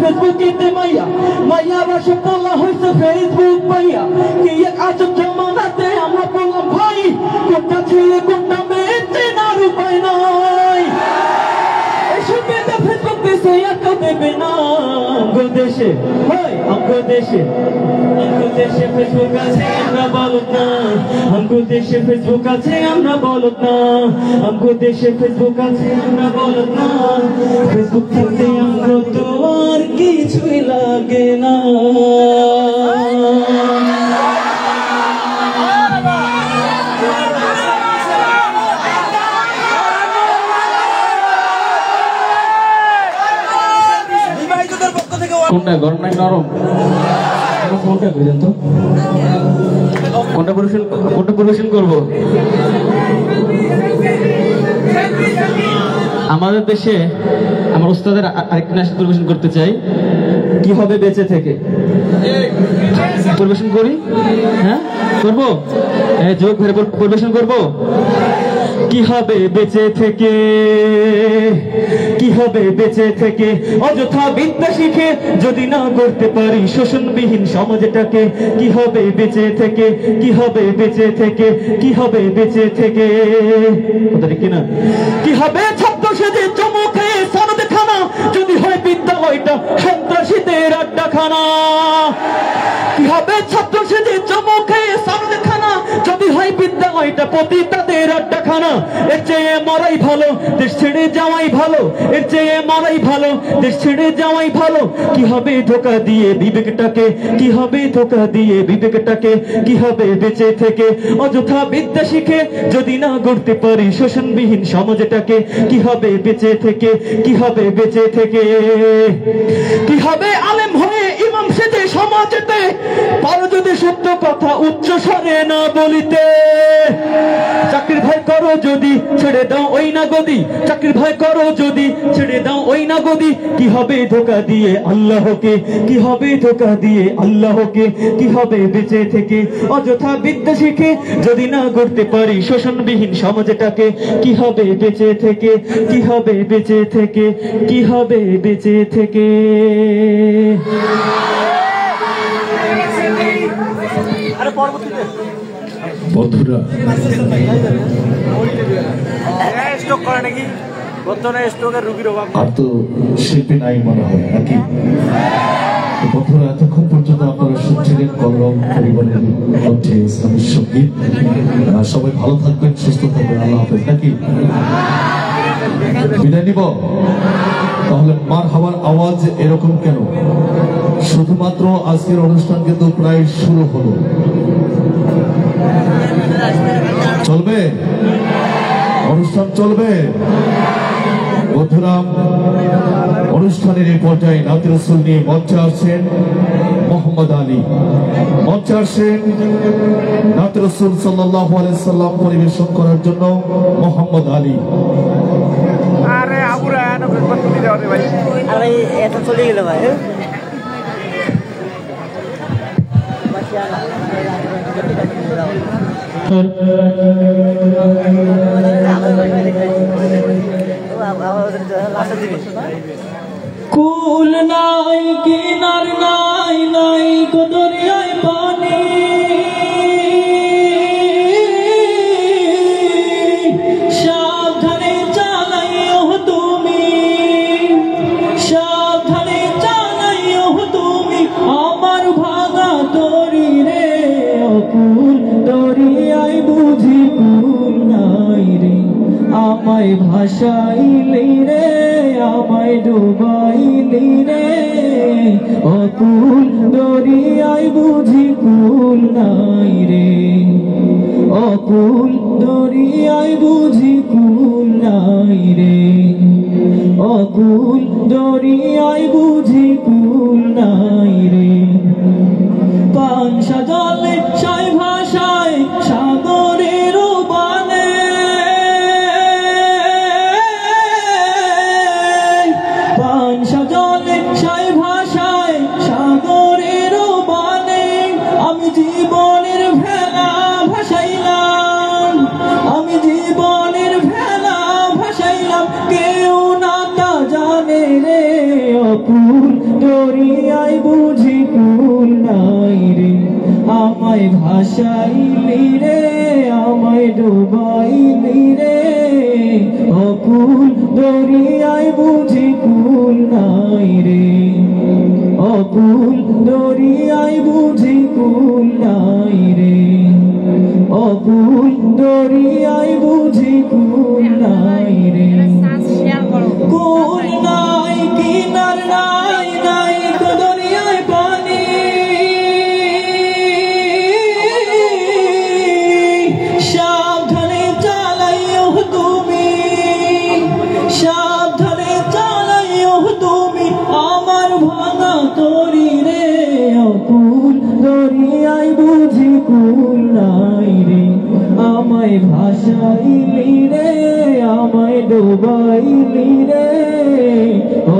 ফেসবুকেতে মাইয়া মাইয়া বাসে পোলা হয়েছে ফেসবুক পাইয়া কি এক আজব জমানাতে আমরা বললাম ভাই কোনটা ছেলে কোনটা মেয়ে চেনার উপায় নাই এসব মেয়েটা ফেসবুক দেশে এত দেবে না আমগো দেশে ভাই আমগো দেশে ফেসবুক আছে আমরা বলত না আমগো দেশে ফেসবুক আছে আমরা বলত না আমগো দেশে ফেসবুক আছে আমরা বলত না ফেসবুক থাকতে আমগো তো আর কিছুই লাগে না কোনটা গরম নাকি নরম কোনটা বুঝেন তো কোনটা পরিবেশন করবো আমাদের দেশে আমার ওস্তাদের আরেকটা নাচ পরিবেশন করতে চাই কি হবে বেঁচে থেকে পরিবেশন করি হ্যাঁ করবো যুবক ভাই পরিবেশন করবো কি হবে বেঁচে থেকে কি হবে বেঁচে থেকে অযথা বিদ্যা শিখে যদি না করতে পারি শোষণবিহীন সমাজটাকে কি হবে বেঁচে থেকে কি হবে বেঁচে থেকে কি হবে বেঁচে থেকে ওদের কিনা কি হবে ছাত্র সেজে চমকে সনদ খানা যদি হয় বিদ্যালয়টা সন্ত্রাসীদের আড্ডাখানা কি হবে ছাত্র সেজে চমকে সনদ খানা যদি হয় বিদ্যালয়টা পতিতাদের আড্ডাখানা এর চেয়ে মরাই ভালো দেশ ছেড়ে যাওয়াই ভালো এর চেয়ে মরাই ভালো দেশ ছেড়ে যাওয়াই ভালো কি হবে ধোঁকা দিয়ে বিবেকটাকে কি হবে ধোঁকা দিয়ে বিবেকটাকে কি হবে বেঁচে থেকে অযথা বিদ্যা শিখে যদি না গড়তে পারি শোষণবিহীন সমাজটাকে কি হবে বেঁচে থেকে কি হবে বেঁচে থেকে কি হবে আলেম হয়ে ইমাম সেজে সমাজেতে পারো যদি সত্য কথা উচ্চ স্বরে না বলিতে চাকরির ভয় করো যদি ছেড়ে দাও ওই না গদি চাকরির ভয় করো যদি ছেড়ে দাও ওই না গদি কি হবে ধোঁকা দিয়ে আল্লাহকে কি হবে ধোঁকা দিয়ে আল্লাহকে কি হবে বেঁচে থেকে অযথা বিদ্যা শিখে যদি না গড়তে পারি শোষণবিহীন সমাজটাকে কি হবে বেঁচে থেকে কি হবে বেঁচে থেকে কি হবে বেঁচে থেকে বন্ধুরা আর তো শিল্পী নাই মনে হয় নাকি বন্ধুরা এতক্ষণ পর্যন্ত আপনারা শুনছিলেন কলরব পরিবারের মধ্যে ইসলামী সঙ্গীত সবাই ভালো থাকবেন সুস্থ থাকবেন আল্লাহ হাফেজ নাকি বিদায় নিব তাহলে মার হাওয়ার আওয়াজ এরকম কেন শুধুমাত্র আজকের অনুষ্ঠান কিন্তু প্রায় শুরু হলো চলবে অনুষ্ঠান চলবে বন্ধুরা অনুষ্ঠানের এই পর্যায়ে নাতে রাসূল নিয়ে মঞ্চে আসছেন মোহাম্মদ আলী মঞ্চে আসছেন নাতে রাসূল সাল্লাল্লাহু আলাইহি সাল্লাম পরিবেশন করার জন্য মোহাম্মদ আলী আরে আবুরা না তুমি দাও রে ভাই আরে এত চলে গেল ভাই কুল নাই কিনার নাই নাই কো দরিয়ায় পানি সাবধানে চালাইও তুমি সাবধানে চালাইও তুমি আমার ভাগা দড়ি রে অকুল দরিয়ায় বুঝি কুল নাই রে আমায় ভাসাইলি রে আমায় ডুবাইলি রে অকুল দরিয়ায় বুঝি কুল নাই রে অকুল দরিয়ায় বুঝি কুল নাই রে অকুল দরিয়ায় বুঝি কুল নাই রে পাংশা জলে সাই ভাষায় সাগরের বানে পাংশা জলে সাই ভাষায় সাগরের বানে আমি জীবনের ভেলা ভাসাইলাম আমি জীবনের ভেলা ভাসাইলাম কেউ না তা জানে রে অকুল দরিয়ায় বুঝি কুল নাই রে, আমায় ভাসাইলি রে, আমায় ডুবাইলি রে, অকুল দরিয়ায় বুঝি কুল নাই রে, অকুল দরিয়ায় বুঝি কুল নাই রে, অকুল দরিয়ায় বুঝি কুল নাই রে, কুল নাই কিনার নাই, নাই তো দরিয়ায় পানি, সাবধানে চালাইও তুমি, সাবধানে চালাইও তুমি আমার ভাঙা তরি রে, অকুল দরিয়ায় বুঝি কুল নাই রে, আমায় ভাসাইলি রে, আমায় ডুবাইলি রে,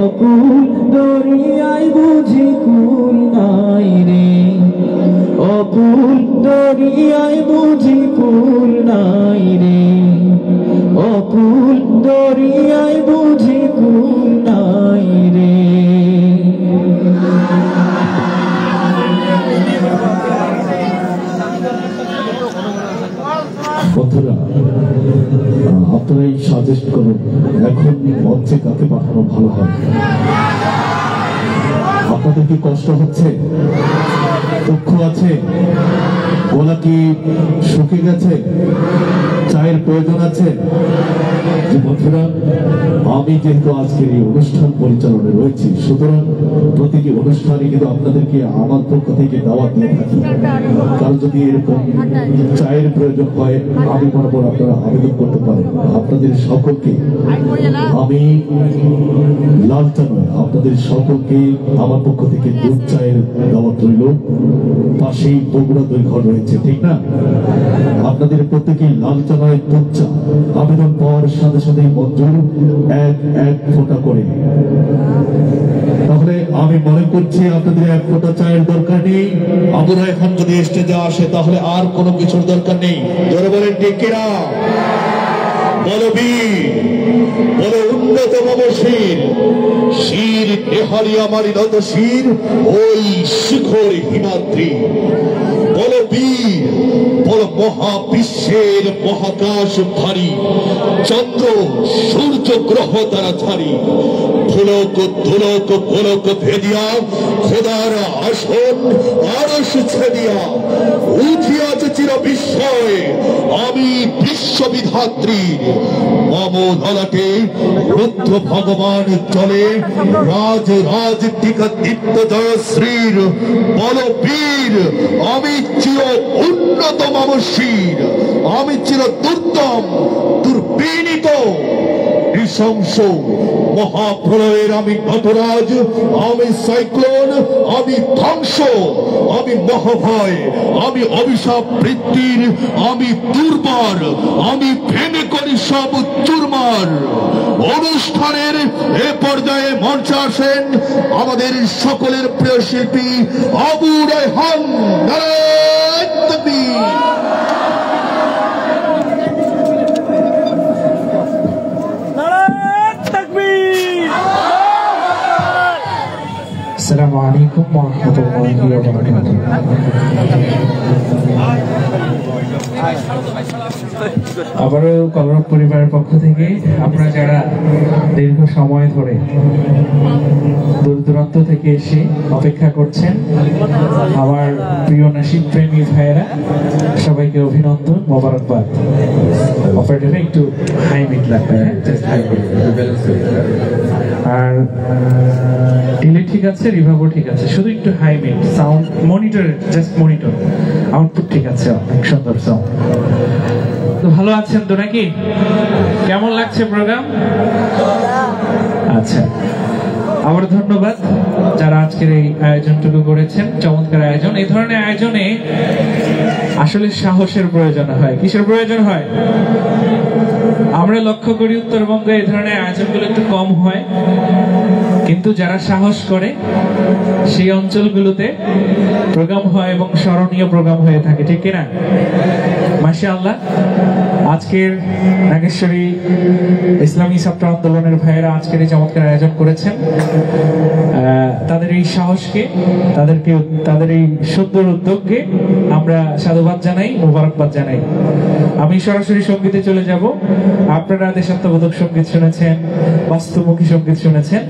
অকুল দরিয়ায় বুঝি কুল নাই রে, অকুল দরিয়ায় বুঝি কুল নাই রে, অকুল দরিয়ায় বুঝি কুল নাই রে। বন্ধুরা, আপনারাই সাজেস্ট করুন এখন মঞ্চে কাকে পাঠানো ভালো হয়। আপনাদের কি কষ্ট হচ্ছে, দুঃখ আছে, গলা কি শুকিয়ে গেছে, চায়ের প্রয়োজন আছে? যে বন্ধুরা, আমি যেহেতু আজকের এই অনুষ্ঠান পরিচালনায় রয়েছি, সুতরাং প্রতিটি অনুষ্ঠানে কিন্তু আপনাদেরকে আমার পক্ষ থেকে দাওয়াত দিয়ে থাকি। কারণ যদি এরকম চায়ের প্রয়োজন হয়, আমি বরাবর আপনারা আবেদন করতে পারেন। আপনাদের সকলকে আমি লালচা নয়, আপনাদের সকলকে আমার পক্ষ থেকে দুধ চায়ের দাওয়াত রইল। পাশেই বগুড়া দই ঘর রয়েছে, ঠিক না? আপনাদের প্রত্যেকেই লালচা নয় দুধ চা আবেদন পাওয়ার সাথে সাথে মঞ্জুর, এক এক ফোঁটা করে। তাহলে আমি মনে করছি আপনাদের এক ফোঁটা চায়ের দরকার নেই। আমরা এখন যদি স্টেজে আসে তাহলে আর কোনো কিছুর দরকার নেই। জোরে বলেন ঠিক কিনা? বলো বীর, বলো উন্নত মমশির, শির নেহারি আমারি নত শির, ওই শিখর হিমাদ্রি। বলো বীর, বলো মহাবিশ্বের মহাকাশ ভারী, চন্দ্র সূর্য গ্রহ তারা ছাড়ি, ধুলক ধুলক গোলক ভেদিয়া, খোদার আসন আরশ ছেদিয়া, উঠিয়াছে চির বিস্ময় আমি বিশ্ববিধাত্রী। মম ললাটে রুদ্র ভগবান চলে, রাজ রাজ টিকা দীপ্ত জয়শ্রীর। বল বীর, আমি চির উন্নত মমশির, আমি চির দুর্দম দুর্বিনীত নৃশংস মহাপ্রলয়ের আমি নটরাজ, আমি সাইক্লোন, আমি ধ্বংস, আমি মহাভয়, আমি অভিশাপ বৃত্তির, আমি দুর্বার, আমি ভেঙে করি সব চুরমার। অনুষ্ঠানের এ পর্যায়ে মঞ্চে আসেন আমাদের সকলের প্রিয় শিল্পী আবু রায়হান। নারায়ে তাকবীর। আসসালামু আলাইকুম ওয়া রাহমাতুল্লাহি ওয়া বারাকাতুহু। আবারও কলরব পরিবারের পক্ষ থেকে আপনারা যারা দীর্ঘ সময় ধরে দূর দূরান্ত থেকে এসে অপেক্ষা করছেন, আমার প্রিয় নাসিব প্রেমী ভাইয়েরা, সবাইকে অভিনন্দন, মোবারকবাদ। অপারেটরে একটু হাই মিট লাগবে, জাস্ট হাই করে। আর ডিলে ঠিক আছে, রিভার্বও ঠিক আছে, শুধু একটু high mid sound monitor, just monitor output ঠিক আছে, অনেক সুন্দর সাউন্ড। তো ভালো আছেন তো নাকি? কেমন লাগছে প্রোগ্রাম? আচ্ছা, আবার ধন্যবাদ যারা আজকের এই আয়োজনটুকু করেছেন, চমৎকার আয়োজন। এই ধরনের আয়োজনে আসলে সাহসের প্রয়োজন হয়। কিসের প্রয়োজন হয়? আমরা লক্ষ্য করি উত্তরবঙ্গে এই ধরনের আয়োজনগুলো একটু কম হয়, কিন্তু কিন্তু যারা সাহস করে সেই অঞ্চলগুলোতে প্রোগ্রাম হয় এবং স্মরণীয় প্রোগ্রাম হয়ে থাকে, ঠিক কিনা? মাশাআল্লাহ, আজকের নাগেশ্বরী ইসলামী ছাত্র আন্দোলনের ভাইয়েরা আজকের এই চমৎকার আয়োজন করেছেন। তাদের এই সাহসকে, তাদের এই সুন্দর উদ্যোগকে আমরা সাধুবাদ জানাই, মোবারকবাদ জানাই। আমি সরাসরি সঙ্গীতে চলে যাব। আপনারা দেশাত্মবোধক সঙ্গীত শুনেছেন, বাস্তবমুখী সঙ্গীত শুনেছেন,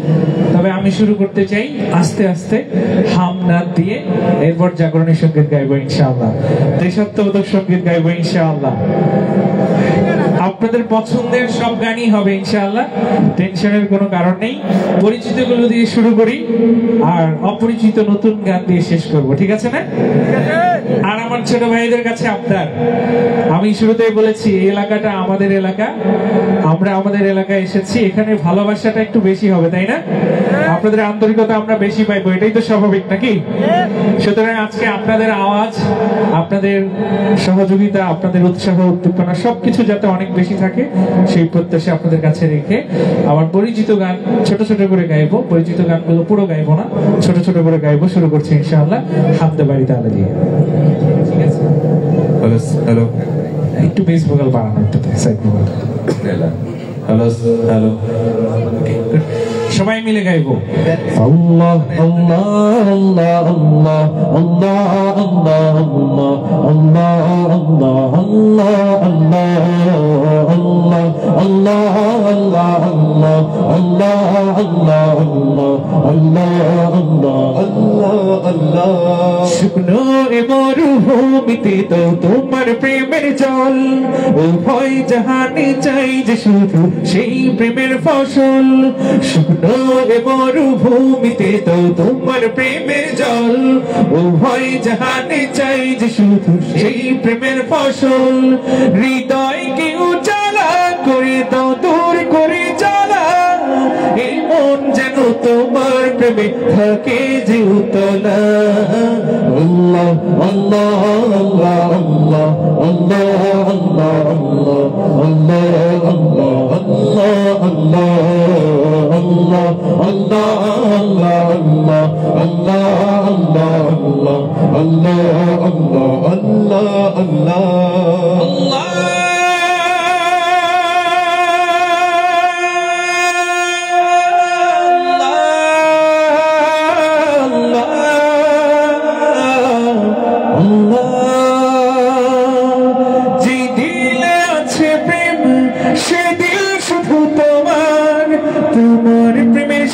তবে আমি শুরু করতে চাই আস্তে আস্তে হাম নাদ দিয়ে, এরপর জাগরণী সঙ্গীত গাইবো ইনশাআল্লাহ, দেশাত্মবোধক সঙ্গীত গাইবো ইনশাআল্লাহ। আপনাদের পছন্দের সব গানই হবে ইনশাআল্লাহ, টেনশনের কোনো কারণ নেই। পরিচিত গুলো দিয়ে শুরু করি আর অপরিচিত নতুন গান দিয়ে শেষ করব, ঠিক আছে না? আর আমার ছোট ভাইদের কাছে আপনার, আমি শুরুতেই বলেছি এই এলাকাটা আমাদের এলাকা, আমরা আমাদের এলাকায় এসেছি, এখানে ভালোবাসাটা একটু বেশি হবে, তাই না? আপনাদের আন্তরিকতা আমরা বেশি পাইবো, এটাই তো স্বাভাবিক নাকি? সুতরাং আজকে আপনাদের আওয়াজ, আপনাদের সহযোগিতা, আপনাদের উৎসাহ উদ্দীপনা সবকিছু যাতে অনেক বেশি থাকে সেই প্রত্যাশা আপনাদের কাছে রেখে আমার পরিচিত গান ছোট ছোট করে গাইবো। পরিচিত গানগুলো পুরো গাইবো না, ছোট ছোট করে গাইবো। শুরু করছি ইনশাআল্লাহ হামদে বাড়ি তাআলা দিয়ে। ঠিক আছে? হ্যালো, একটু বেস ভোকাল বাড়ানো, একটু সাইড ভোকাল। হ্যালো, হ্যালো, সবাই মিলে গাইবো। আল্লাহ আল্লাহ আল্লাহ আল্লাহ আল্লাহ আল্লাহ আল্লাহ আল্লাহ আল্লাহ আল্লাহ আল্লাহ আল্লাহ আল্লাহ আল্লাহ আল্লাহ আল্লাহ। শুকনো এ মরুভূমিতে তো তোমার প্রেমের জল, উভয় জাহানে চাই যে শুধু সেই প্রেমের ফসল। শুকনো এ মরুভূমিতে তো তোমার প্রেমের জল, উভয় জাহানে চাই যে শুধু সেই প্রেমের ফসল। হৃদয়কে উজালা করে দাও, দূর করে জ্বালা, এই মন যেন তোমার প্রেমে থাকে যে উতলা। আল্লাহ আল্লাহ আল্লাহ আল্লাহ আল্লাহ আল্লাহ আল্লাহ আল্লাহ আল্লাহ আল্লাহ আল্লাহ আল্লাহ আল্লাহ আল্লাহ আল্লাহ আল্লাহ আল্লাহ।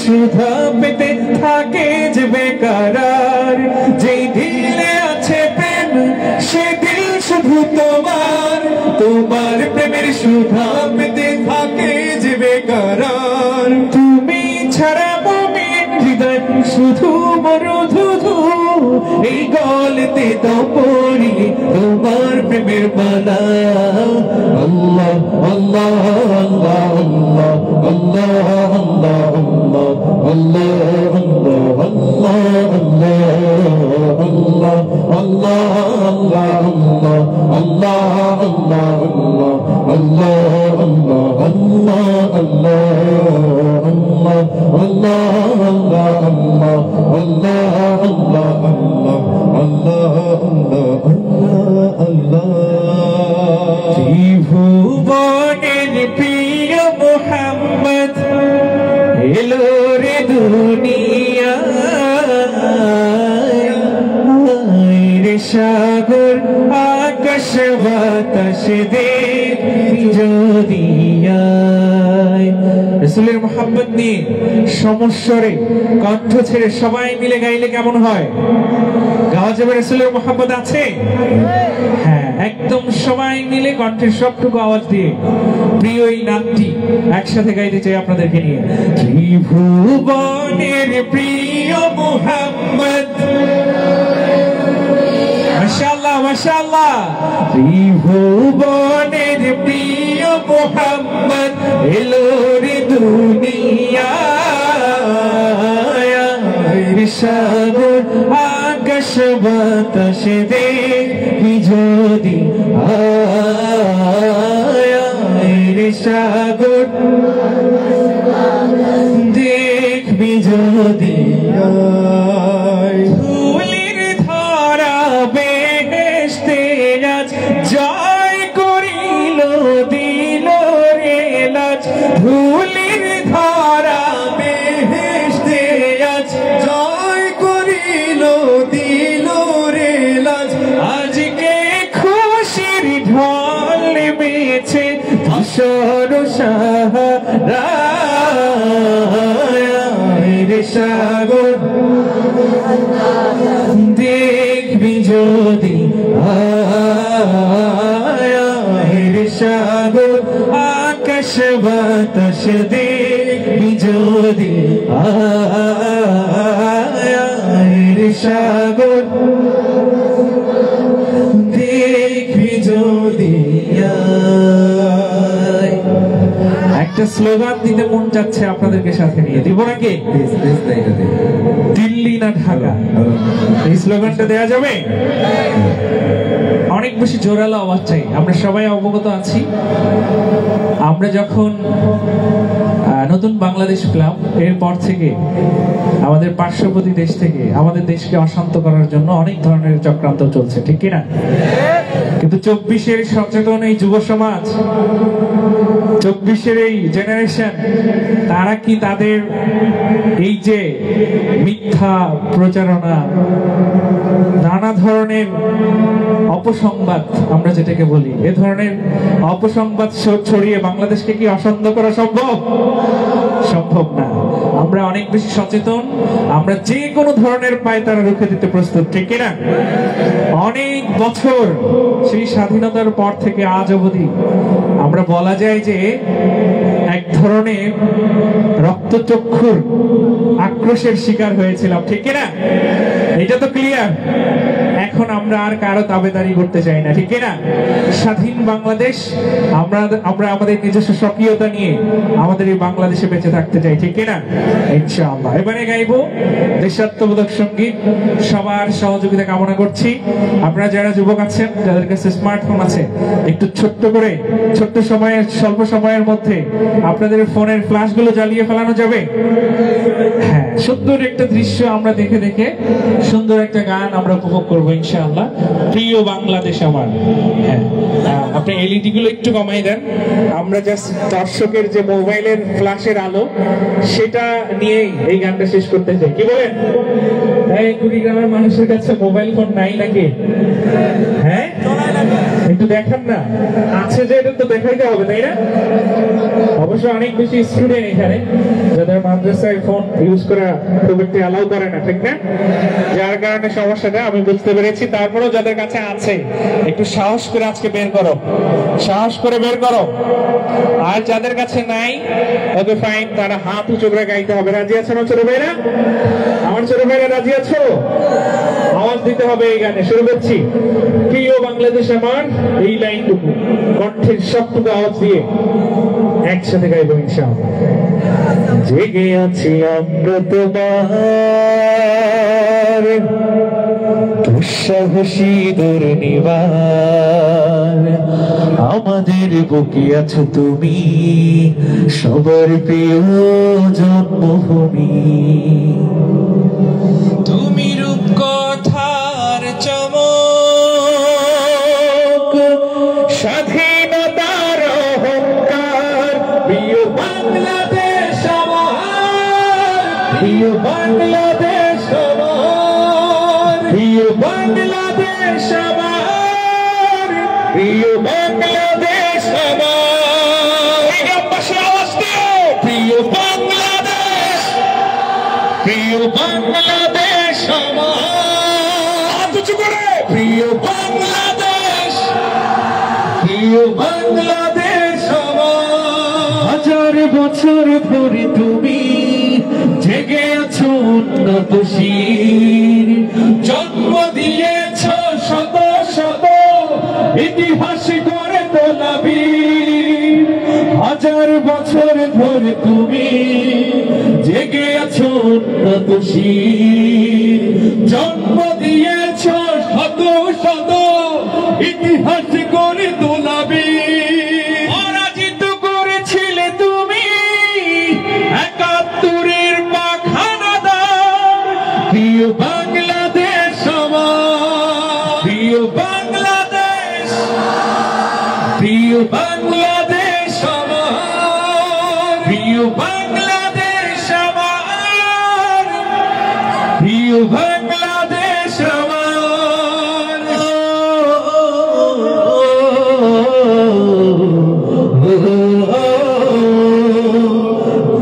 সুধা পেতে থাকে যে বেকারার, যেই দিলে আছে প্রেম সে দিল শুধু তোমার, তোমার প্রেমের সুধা পেতে থাকে যে বেকারার। তুমি ছাড়া মুমিন হৃদয় শুধু মরুধুধু, এই গলতে তো পড়ি তোমার প্রেমের মালা। আল্লাহ আল্লাহ আল্লাহ আল্লাহ আল্লাহ আল্লাহ আল্লাহ আল্লাহ আল্লাহ আল্লাহ ত্রিভুবনের প্রিয় মুহাম্মদ এলো রে দুনিয়ায়, সাগর আকাশ বাতাস দেখি যদি রাসূলের মুহাব্বত নিয়ে সমস্বরে কণ্ঠ ছেড়ে সবাই মিলে গাইলে কেমন হয়? গাওয়া যাবে? রাসূলের মুহাব্বত আছে? হ্যাঁ, একদম সবাই মিলে কণ্ঠের সবটুকু আওয়াজ দিয়ে প্রিয় এই নামটি একসাথে গাইতে চাই আপনাদেরকে নিয়ে। ত্রিভুবনের প্রিয় মুহাম্মদ, মাশাআল্লাহ মাশাআল্লাহ। ত্রিভুবনের প্রিয় মুহাম্মদ এলো রে দুনিয়ায়, সাগর আকাশ বাতাস দেখি যদি সাগর দেখবি দিয়ায় ধুলির ধরা বেহেশতে আজ জয় করিল দিল রে লাজ ধুলির ধরা বেহেশতে আজ জয় করিল দিল রে লাজ আজকে খুশির ঢল নেমেছে ধূসর সাহারা রে সাগর দেখবি যদি রে সাগর আকাশ বাতাস দেখবি যদি রে সাগর দেখবি যদি একটা স্লোগান দিতে মন চাচ্ছে আপনাদেরকে সাথে নিয়ে দিব নাকি দিল্লি না ঢাকা এই স্লোগানটা দেয়া যাবে অনেক বেশি জোরালো আওয়াজ চাই আমরা সবাই অবগত আছি আমরা যখন নতুন বাংলাদেশ পেলাম এরপর থেকে আমাদের পার্শ্ববর্তী দেশ থেকে আমাদের দেশকে অশান্ত করার জন্য অনেক ধরনের চক্রান্ত চলছে ঠিক কিনা কিন্তু 24-এর সচেতন এই যুব সমাজ 24-এর এই জেনারেশন তারা কি তাদের এই যে মিথ্যা প্রচারণা নানা ধরনের অপসংবাদ আমরা যেটাকে বলি এ ধরনের অপসংবাদ ছড়িয়ে বাংলাদেশকে কি অশান্ত করা সম্ভব সম্ভব না আমরা অনেক বেশি সচেতন আমরা যে কোনো ধরনের পায়তারা রুখে দিতে প্রস্তুত ঠিক কিনা অনেক বছর সেই স্বাধীনতার পর থেকে আজ অবধি আমরা বলা যায় যে এক ধরনের রক্তচক্ষুর আক্রোশের শিকার হয়েছিলাম ঠিক কিনা এটা তো ক্লিয়ার এখন আমরা আর কারো তাবেদারি করতে চাই না ঠিক কিনা স্বাধীন বাংলাদেশ আমরা আমাদের নিজস্ব স্বকীয়তা নিয়ে আমাদের এই বাংলাদেশে বেঁচে থাকতে চাই ঠিক কিনা ইনশাআল্লাহ এবারে গাইবো দেশাত্মবোধক সঙ্গীত সবার সহযোগিতা কামনা করছি আপনারা যারা যুবক আছেন যাদের কাছে স্মার্টফোন আছে একটু ছোট্ট করে স্বল্প সময়ের মধ্যে আপনাদের ফোনের ফ্ল্যাশ গুলো জ্বালিয়ে ফেলানো যাবে হ্যাঁ সুন্দর একটা দৃশ্য আমরা দেখে দেখে সুন্দর একটা গান আমরা উপভোগ করবো ইনশাআল্লাহ প্রিয় বাংলাদেশ আমার হ্যাঁ আপনি এলইডি গুলো একটু কমাই দেন আমরা জাস্ট দর্শকের যে মোবাইলের ফ্ল্যাশের আলো সেটা নিয়ে এই গানটা শেষ করতে চাই কি বলেন এই কুড়িগ্রামের মানুষের কাছে মোবাইল ফোন নাই নাকি হ্যাঁ একটু দেখান না আছে যে এটা তো দেখাইতে হবে তাই না অবশ্য অনেক বেশি স্টুডেন্ট এখানে যাদের মাদ্রাসায় ফোন ইউজ করা খুব একটু অ্যালাউ করে না ঠিক না যার কারণে সমস্যাটা আমি বুঝতে পেরেছি তারপরেও যাদের কাছে আছে একটু সাহস করে আজকে বের করো সাহস করে বের করো আর যাদের কাছে নাই ওকে ফাইন তারা হাত উঁচু করে গাইতে হবে রাজি আছেন ছোট ভাইরা আমার ছোট ভাইরা রাজি আছো আওয়াজ দিতে হবে এই গানে শুরু করছি প্রিয় বাংলাদেশ আমার এই লাইনটুকু কণ্ঠের সবটুকু আওয়াজ দিয়ে একসাথে গাইব ইনশাআল্লাহ জেগে আছি আমরা তোমার দুঃসাহসী দুর্নিবার আমাদের বুকে আছো তুমি সবার প্রিয় জন্মভূমি তুমি রূপকথার চমক স্বাধীনতার অহংকার প্রিয় বাংলাদেশ আমার প্রিয় বাংলাদেশ আমার প্রিয় বাংলাদেশ আমার প্রিয় বাংলাদেশ আমার আওয়াজ দিও প্রিয় বাংলাদেশ প্রিয় বাংলাদেশ আমার প্রিয় বাংলাদেশ প্রিয় বাংলাদেশ আমার হাজার বছর ধরে তুমি জেগে আছো উন্নতশীল জন্ম দিয়েছ শত শত ইতিহাস করে তোলা বীর হাজার বছর ধরে তুমি জেগে আছো উন্নতশীল জন্ম দিয়েছ শত শত ইতিহাস করে তোলা বীর পরাজিত করেছিলে তুমি ৭১-এর পাখানা প্রিয় বাংলাদেশ আমার, প্রিয় বাংলাদেশ, প্রিয় বাংলাদেশ আমার, প্রিয় বাংলাদেশ আমার, প্রিয় বাংলাদেশ আমার।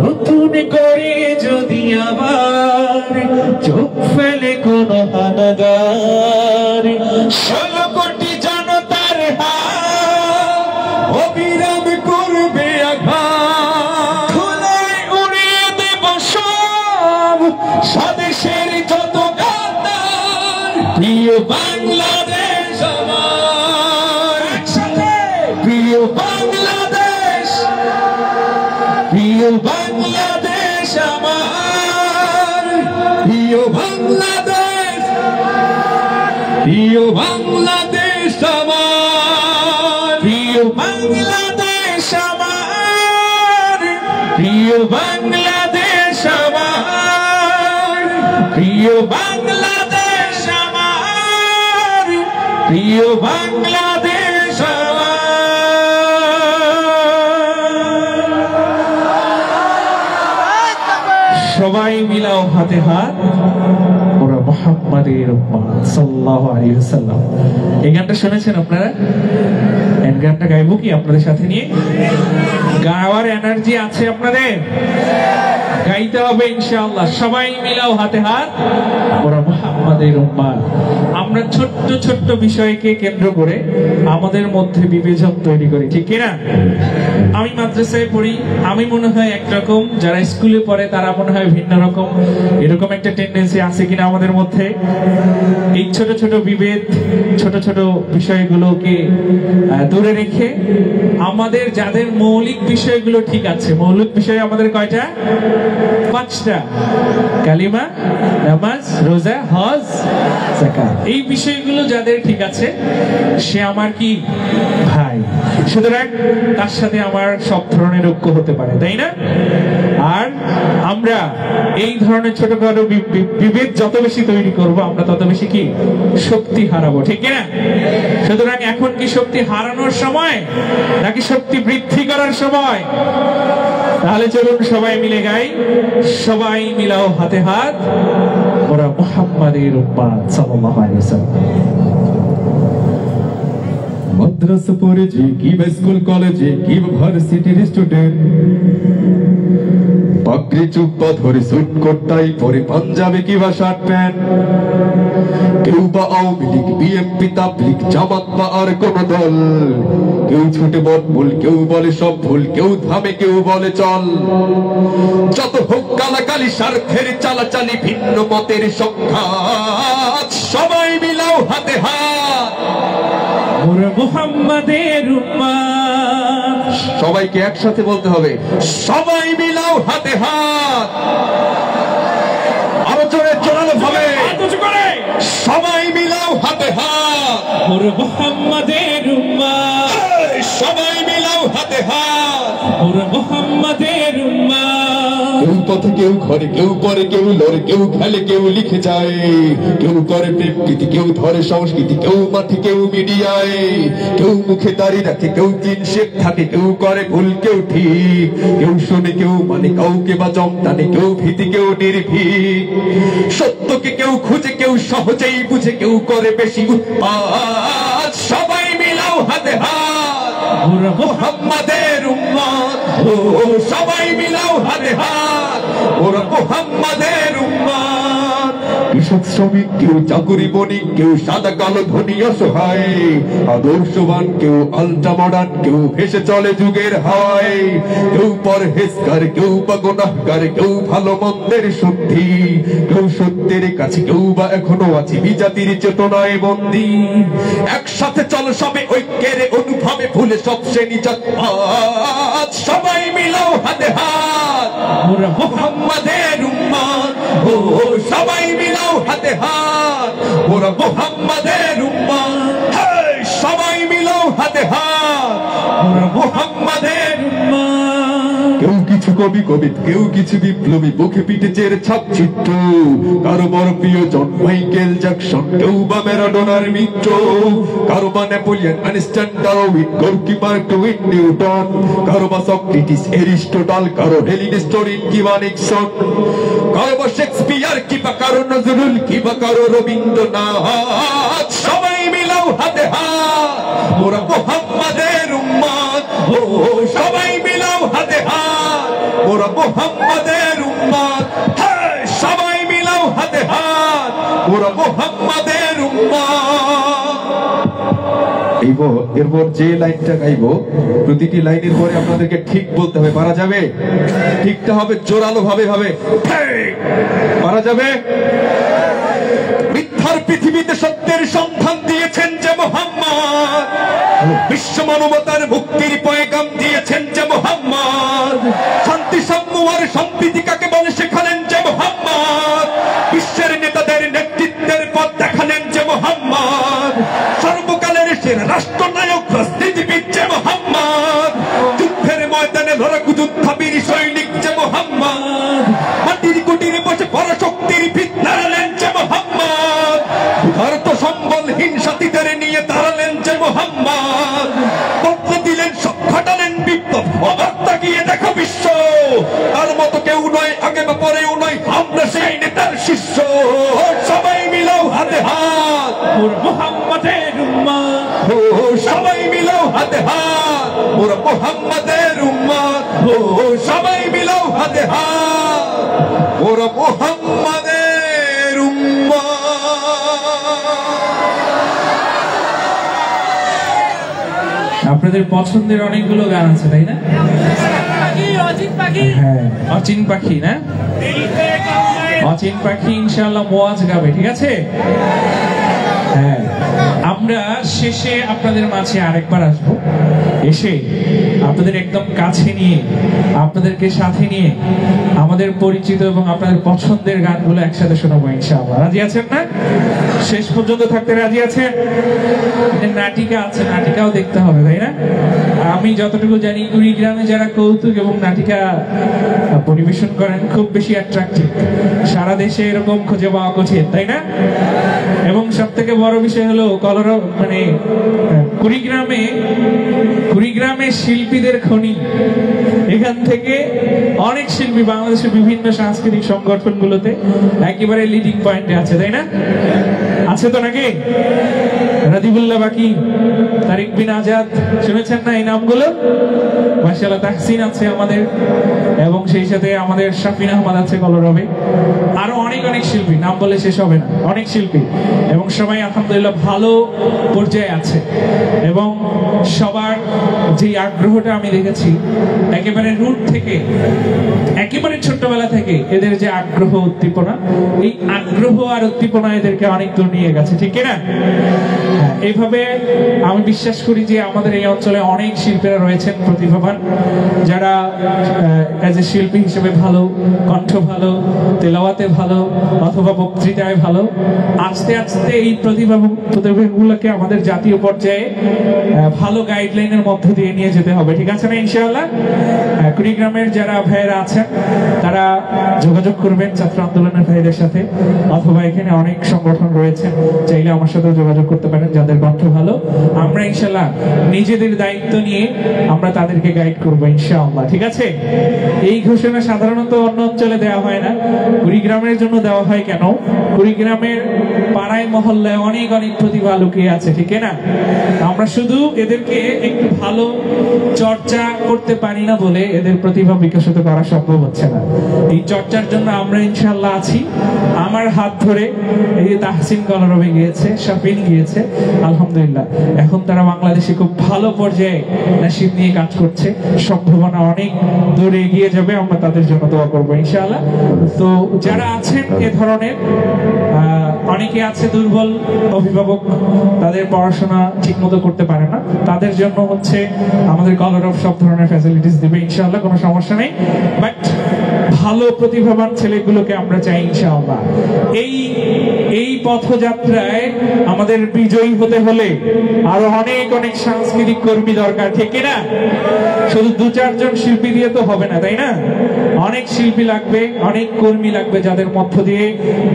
নতুন করে যদি আবার চোখ ফেলে কোন হানাদার, 16 কোটি জনতার হাত অবিরাম করবে আঘাত, খুলে উড়িয়ে দেব সব স্বদেশের যত গাদ্দার। প্রিয় বাংলাদেশ আমার, একসাথে প্রিয় বাংলাদেশ, প্রিয় বাংলাদেশ আমার, প্রিয় বাংলাদেশ, প্রিয় বাংলাদেশ আমার, প্রিয় বাংলাদেশ আমার, প্রিয় বাংলাদেশ আমার, প্রিয় বাংলাদেশ আমার, প্রিয় বাংলাদেশ আমার। সবাই মিলাও হাতে হাত, ওরা মুহাম্মাদের উম্মত সাল্লাল্লাহু আলাইহি ওয়াসাল্লাম। এই গানটা শুনেছেন আপনারা? এই গানটা গাইবো কি আপনাদের সাথে নিয়ে? গাওয়ার এনার্জি আছে আপনাদের? গাইতে হবে ইনশাআল্লাহ। সবাই মিলাও হাতে হাত, ওরা মুহাম্মাদের উম্মত। আমরা ছোট্ট ছোট্ট বিষয়কে কেন্দ্র করে আমাদের মধ্যে বিভেজন তৈরি করি, ঠিক কিনা? আমি মাদ্রাসায় পড়ি, আমি মনে হয় একরকম, যারা স্কুলে পড়ে তারা মনে হয় ভিন্ন রকম। এরকম একটা টেন্ডেন্সি আছে কিনা আমাদের মধ্যে? এই ছোট ছোট বিভেদ, ছোট ছোট বিষয়গুলোকে দূরে রেখে আমাদের যাদের মৌলিক বিষয়গুলো ঠিক আছে, মৌলিক বিষয় আমাদের কয়টা? 5টা। কালিমা, নামাজ, রোজা, হজ, যাকাত। এই বিষয়গুলো যাদের ঠিক আছে সে আমার কি ভাই, সুতরাং তার সাথে আমার সব ধরনের ঐক্য হতে পারে, তাই না? আর আমরা এই ধরনের ছোটখাটো বিভেদ যত বেশি তৈরি করব আমরা তত বেশি কি শক্তি হারাবো, ঠিক না? সুতরাং এখন কি শক্তি হারানোর সময় নাকি শক্তি বৃদ্ধি করার সময়? তাহলে চলুন সবাই মিলে গাই, সবাই মিলাও হাতে হাত, ওরা মুহাম্মাদের উম্মত সাল্লাল্লাহু আলাইহি ওয়াসাল্লাম। মাদ্রাসা পড়েছি কিংবা স্কুল কলেজে কিংবা ভার্সিটির স্টুডেন্ট, পাগড়ি চুপ্পা ধরে স্যুট কোটটাই পরে পাঞ্জাবি কিংবা শার্ট প্যান্ট, কেউ বা আওয়ামী লীগ, বিএনপি, তাবলীগ, জামাত বা আর কোন দল, কেউ ছুটে বট ভুল, কেউ বলে সব ভুল, কেউ থামে কেউ বলে চল। যত হোক গালাগালি, স্বার্থের চালাচালি, ভিন্ন মতের সংঘাত, সবাই মিলাও হাতে হাত, ওরা মুহাম্মাদের উম্মত। সবাইকে একসাথে বলতে হবে, সবাই মিলাও হাতে হাত, আরো জোরে জোরালো ভাবে সবাই মিলাও হাতে হাত, ওরা মুহাম্মাদের উম্মত। সবাই মিলাও হাতে হাত, ওরা মুহাম্মাদের উম্মত। কেউ পথে কেউ ঘরে, কেউ পরে কেউ লড়ে, কেউ খেলে কেউ লিখে যায়, কেউ করে প্রেমকৃতি, কেউ ধরে সংস্কৃতি, কেউ মাঠে কেউ মিডিয়ায়, কেউ মুখে দাঁড়িয়ে রাখে, কেউ তিন শেপ থাকে, কেউ করে ভুল কেউ ঠিক, কেউ শুনে কেউ মানে, কাউকে বা জম টানে, কেউ ভীতি কেউ নির্ভীক, সত্যকে কেউ খুঁজে, কেউ সহজেই বুঝে, কেউ করে বেশি উৎপাত, সবাই মিলাও হাতে হাত, ওরা মুহাম্মাদের উম্মত। ও সবাই মিলাও হাতে হাত, ওরা মুহাম্মাদের উম্মত। কৃষক, শ্রমিক, কেউ চাকুরি বণিক, কেউ সাদা কালো ধনী অসহায়, আদর্শবান কেউ আলট্রা মডার্ন, কেউ ভেসে চলে যুগের হাওয়ায়, কেউ পরহেজগার, কেউ বা গুনাহগার, কেউ ভালো মন্দের শুদ্ধি, কেউ সত্যের কাছে, কেউ বা এখনো আছে বিজাতির চেতনায় বন্দী। একসাথে চলো সবে ঐক্যের অনুভবে, ভুলে সব শ্রেণী জাত, সবাই মিলাও হাতে হাত, ওরা মুহাম্মাদের উম্মত। ও সবাই মিলাও হাতে হাত, ওরা মুহাম্মাদের উম্মত। সবাই মিলাও হাতে হাত, ওরা মুহাম্মাদের উম্মত। কেউ কিছু কবি কবিত কেউ কিছু বিপ্লবী বুকে পিঠে চের ছাপ চিত্র কারো বড় প্রিয় জন মাইকেল জ্যাকসন কেউ বা ম্যারাডোনার মিত্র কারো বা Napoleon Einstein Darwin goalkeeper twin Newton কারো বা সক্রেটিস এরিস্টটল কারো হেলিনিস্টোরিন কিবা নিক্সন কারো বা শেক্সপিয়ার কিবা কারো নজরুল কিবা কারো রবীন্দ্রনাথ সবাই মিলাও হাতে হাত মোরা মুহাম্মাদের উম্মত ও সবাই মিলাও হাতে হাত মোরা মুহাম্মাদের উম্মত সবাই মিলাও হাতে হাত মোরা মুহাম্মাদের উম্মত। এরপর যে লাইনটা গাইবো প্রতিটি লাইনের পরে আপনাদেরকে ঠিক বলতে হবে, পারা যাবে? ঠিকটা হবে জোরালো ভাবে হবে, পারা যাবে? মিথ্যার পৃথিবীতে সত্যের সন্ধান দিয়েছেন যে মুহাম্মদ, বিশ্ব মানবতার মুক্তির পয়গাম দিয়েছেন যে মুহাম্মদ, শান্তি সাম্য আর সম্প্রীতি কাকে বলে শেখালেন যে মুহাম্মদ, বিশ্বের নেতাদের নেতৃত্বের পথ দেখালেন যে মুহাম্মদ, সর্বকালের সেরা রাষ্ট্রনায়ক রাজনীতিবিদ যে মুহাম্মদ, যুদ্ধের ময়দানে লড়াকু যুদ্ধাবীর সৈনিক যে মুহাম্মদ, মাটির কুটিরে বসে পরাশক্তির ভিত নাড়ালেন যে মুহাম্মদ, ক্ষুধার্ত সম্বলহীন সাথীদের নিয়ে দাঁড়ালেন যে মুহাম্মদ, বদলে দিলেন সব ঘটালেন বিপ্লব অবাক তাকিয়ে দেখো বিশ্ব, তার মতো কেউ নয় আগে বা পরেও নয় আমরা সেই নেতার শিষ্য, সবাই মিলাও হাতে হাত ওর মুহাম্মাদের উম্মত, ও সবাই মিলাও হাতে হাত ওর মুহাম্মাদের উম্মত, ও সবাই মিলাও হাতে হাত ওর মুহাম্মাদের উম্মত। আপনাদের পছন্দের অনেকগুলো গান আছে তাই না? হ্যাঁ, অচিন পাখি না, অচিন পাখি ইনশাআল্লাহ মোয়াজ গাবে, ঠিক আছে? হ্যাঁ, আমরা শেষে আপনাদের মাঝে আরেকবার আসবো, এসে আপনাদের একদম কাছে নিয়ে আপনাদেরকে সাথে নিয়ে আমাদের পরিচিত এবং আপনাদের পছন্দের গানগুলো একসাথে শোনাবো ইনশাআল্লাহ। রাজি আছেন না? শেষ পর্যন্ত থাকতে রাজি আছেন? নাটিকা আছে, নাটিকাও দেখতে হবে তাই না? আমি যতটুকু জানি কুড়িগ্রামে যারা কৌতুক এবং নাটিকা পরিবেশন করেন খুব বেশি অ্যাট্রাক্টিভ, সারা দেশে এরকম খুঁজে পাওয়া কঠিন তাই না? এবং সব থেকে বড় বিষয় হলো মানে কুড়িগ্রামে শিল্পীদের খনি, এখান থেকে অনেক শিল্পী বাংলাদেশের বিভিন্ন সাংস্কৃতিক সংগঠনগুলোতে একেবারে লিডিং পয়েন্টে আছে তাই না? আছে তো নাকি? রাদিবুল্লাহ বাকি, তারিক বিন আজাদ, শুনেছেন না এই নামগুলো? মাশাআল্লাহ, তাহসিন আছে আমাদের, এবং সেই সাথে আমাদের শাফিন আহমদ আছে কলরবে, আরো অনেক অনেক শিল্পী, নাম বলে শেষ হবে না, অনেক শিল্পী, এবং সবাই আলহামদুলিল্লাহ ভালো পর্যায়ে আছে। এবং সবার যে আগ্রহটা আমি দেখেছি একেবারে রুট থেকে, একেবারে ছোট্টবেলা থেকে এদের যে আগ্রহ উদ্দীপনা, এই আগ্রহ আর উদ্দীপনা এদেরকে অনেক দূর নিয়ে গেছে, ঠিক না? এইভাবে আমি বিশ্বাস করি যে আমাদের এই অঞ্চলে অনেক শিল্পীরা রয়েছেন প্রতিভাবান, যারা এজ এ শিল্পী হিসেবে ভালো, কণ্ঠ ভালো, তেলাওয়াতে ভালো অথবা বক্তৃতায় ভালো। আস্তে আস্তে এই প্রতিভাগুলোকে আমাদের জাতীয় পর্যায়ে ভালো গাইডলাইনের মধ্যে দিয়ে নিয়ে যেতে হবে, ঠিক আছে না ইনশাআল্লাহ? কুড়িগ্রামের যারা ভাইয়েরা আছেন তারা যোগাযোগ করবেন ছাত্র আন্দোলনের ভাইদের সাথে, অথবা এখানে অনেক সংগঠন রয়েছে, চাইলে আমার সাথে যোগাযোগ করতে পারেন যাদের কণ্ঠ ভালো। আমরা ইনশাআল্লাহ নিজেদের দায়িত্ব নিয়ে আমরা তাদেরকে গাইড করবো ইনশাআল্লাহ, ঠিক আছে? এই ঘোষণা সাধারণত অন্য অঞ্চলে দেওয়া হয় না, কুড়িগ্রামের জন্য দেওয়া হয়। কেন? কুড়িগ্রামের পাড়ায় মহল্লায় অনেক অনেক প্রতিভা লুকিয়ে আছে, ঠিক না? আমরা শুধু এদেরকে একটু ভালো চর্চা করতে পারি না বলে এদের প্রতিভা বিকশিত করা সম্ভব হচ্ছে না। এই চর্চার জন্য আমরা ইনশাআল্লাহ আছি। আমার হাত ধরে এই যে তাহসিন কলরবে গিয়েছে, শাফিন গিয়েছে, আলহামদুলিল্লাহ এখন তারা বাংলাদেশে খুব ভালো পর্যায়ে নাশিদ নিয়ে কাজ করছে, সম্ভাবনা অনেক দূরে এগিয়ে যাবে, আমরা তাদের জন্য দোয়া করবো ইনশাআল্লাহ। তো যারা আছেন এ ধরনের, অনেকে আছে দুর্বল অভিভাবক, তাদের পড়াশোনা ঠিক মতো করতে পারে না, তাদের জন্য হচ্ছে আমাদের কলরব সব ধরনের ফ্যাসিলিটিস দিবে ইনশাআল্লাহ, কোনো সমস্যা নেই। বাট ভালো প্রতিভাবান ছেলেগুলোকে আমরা চাই ইনশাআল্লাহ। এই পথযাত্রায় আমাদের বিজয়ী হতে হলে আরো অনেক অনেক সাংস্কৃতিক কর্মী দরকার, ঠিক কিনা? শুধু 2-4 জন শিল্পী দিয়ে তো হবে না, তাই না? অনেক শিল্পী লাগবে, অনেক কর্মী লাগবে, যাদের মধ্য দিয়ে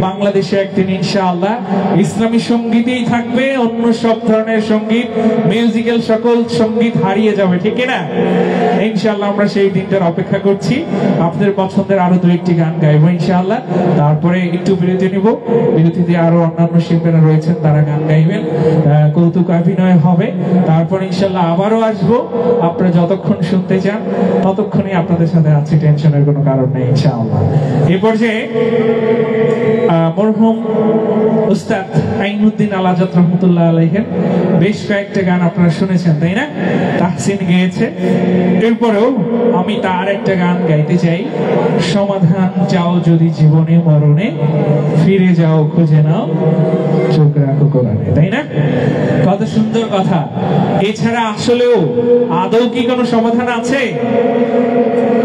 বাংলাদেশে একদিন ইনশাআল্লাহ ইসলামী সঙ্গীতেই থাকবে, অন্য সব ধরনের সঙ্গীত, মিউজিক্যাল সকল সঙ্গীত হারিয়ে যাবে, ঠিক কিনা? ইনশাআল্লাহ আমরা সেই দিনটার অপেক্ষা করছি। আপনাদের পছন্দের আরো 2-1টি গান গাইবো ইনশাআল্লাহ। তারপরে একটু বিরতি নিব, বিরতিতে আরো অন্যান্য শিল্পীরা রয়েছেন, তারা গান গাইবেন, কৌতুক অভিনয় হবে। তারপর ইনশাআল্লাহ আবারও আসবো। আপনারা যতক্ষণ শুনতে চান ততক্ষণই আপনাদের সাথে আছি, টেনশনের কোনো কারণ নেই ইনশাআল্লাহ। এই পর্যায়ে মরহুম উস্তাদ আইনুদ্দিন আলাজাত রহমতুল্লাহ আলাইহির বেশ কয়েকটা গান আপনারা শুনেছেন, তাই না? তাহসিন গেয়েছে। এরপরেও আমি তার একটা গান গাইতে চাই, সমাধান চাও যদি জীবনে মরণে, ফিরে যাও খুঁজে নাও চোখ রাখো কোরআনে, তাই না? কত সুন্দর কথা। এছাড়া আসলেও আদৌ কি কোনো সমাধান আছে?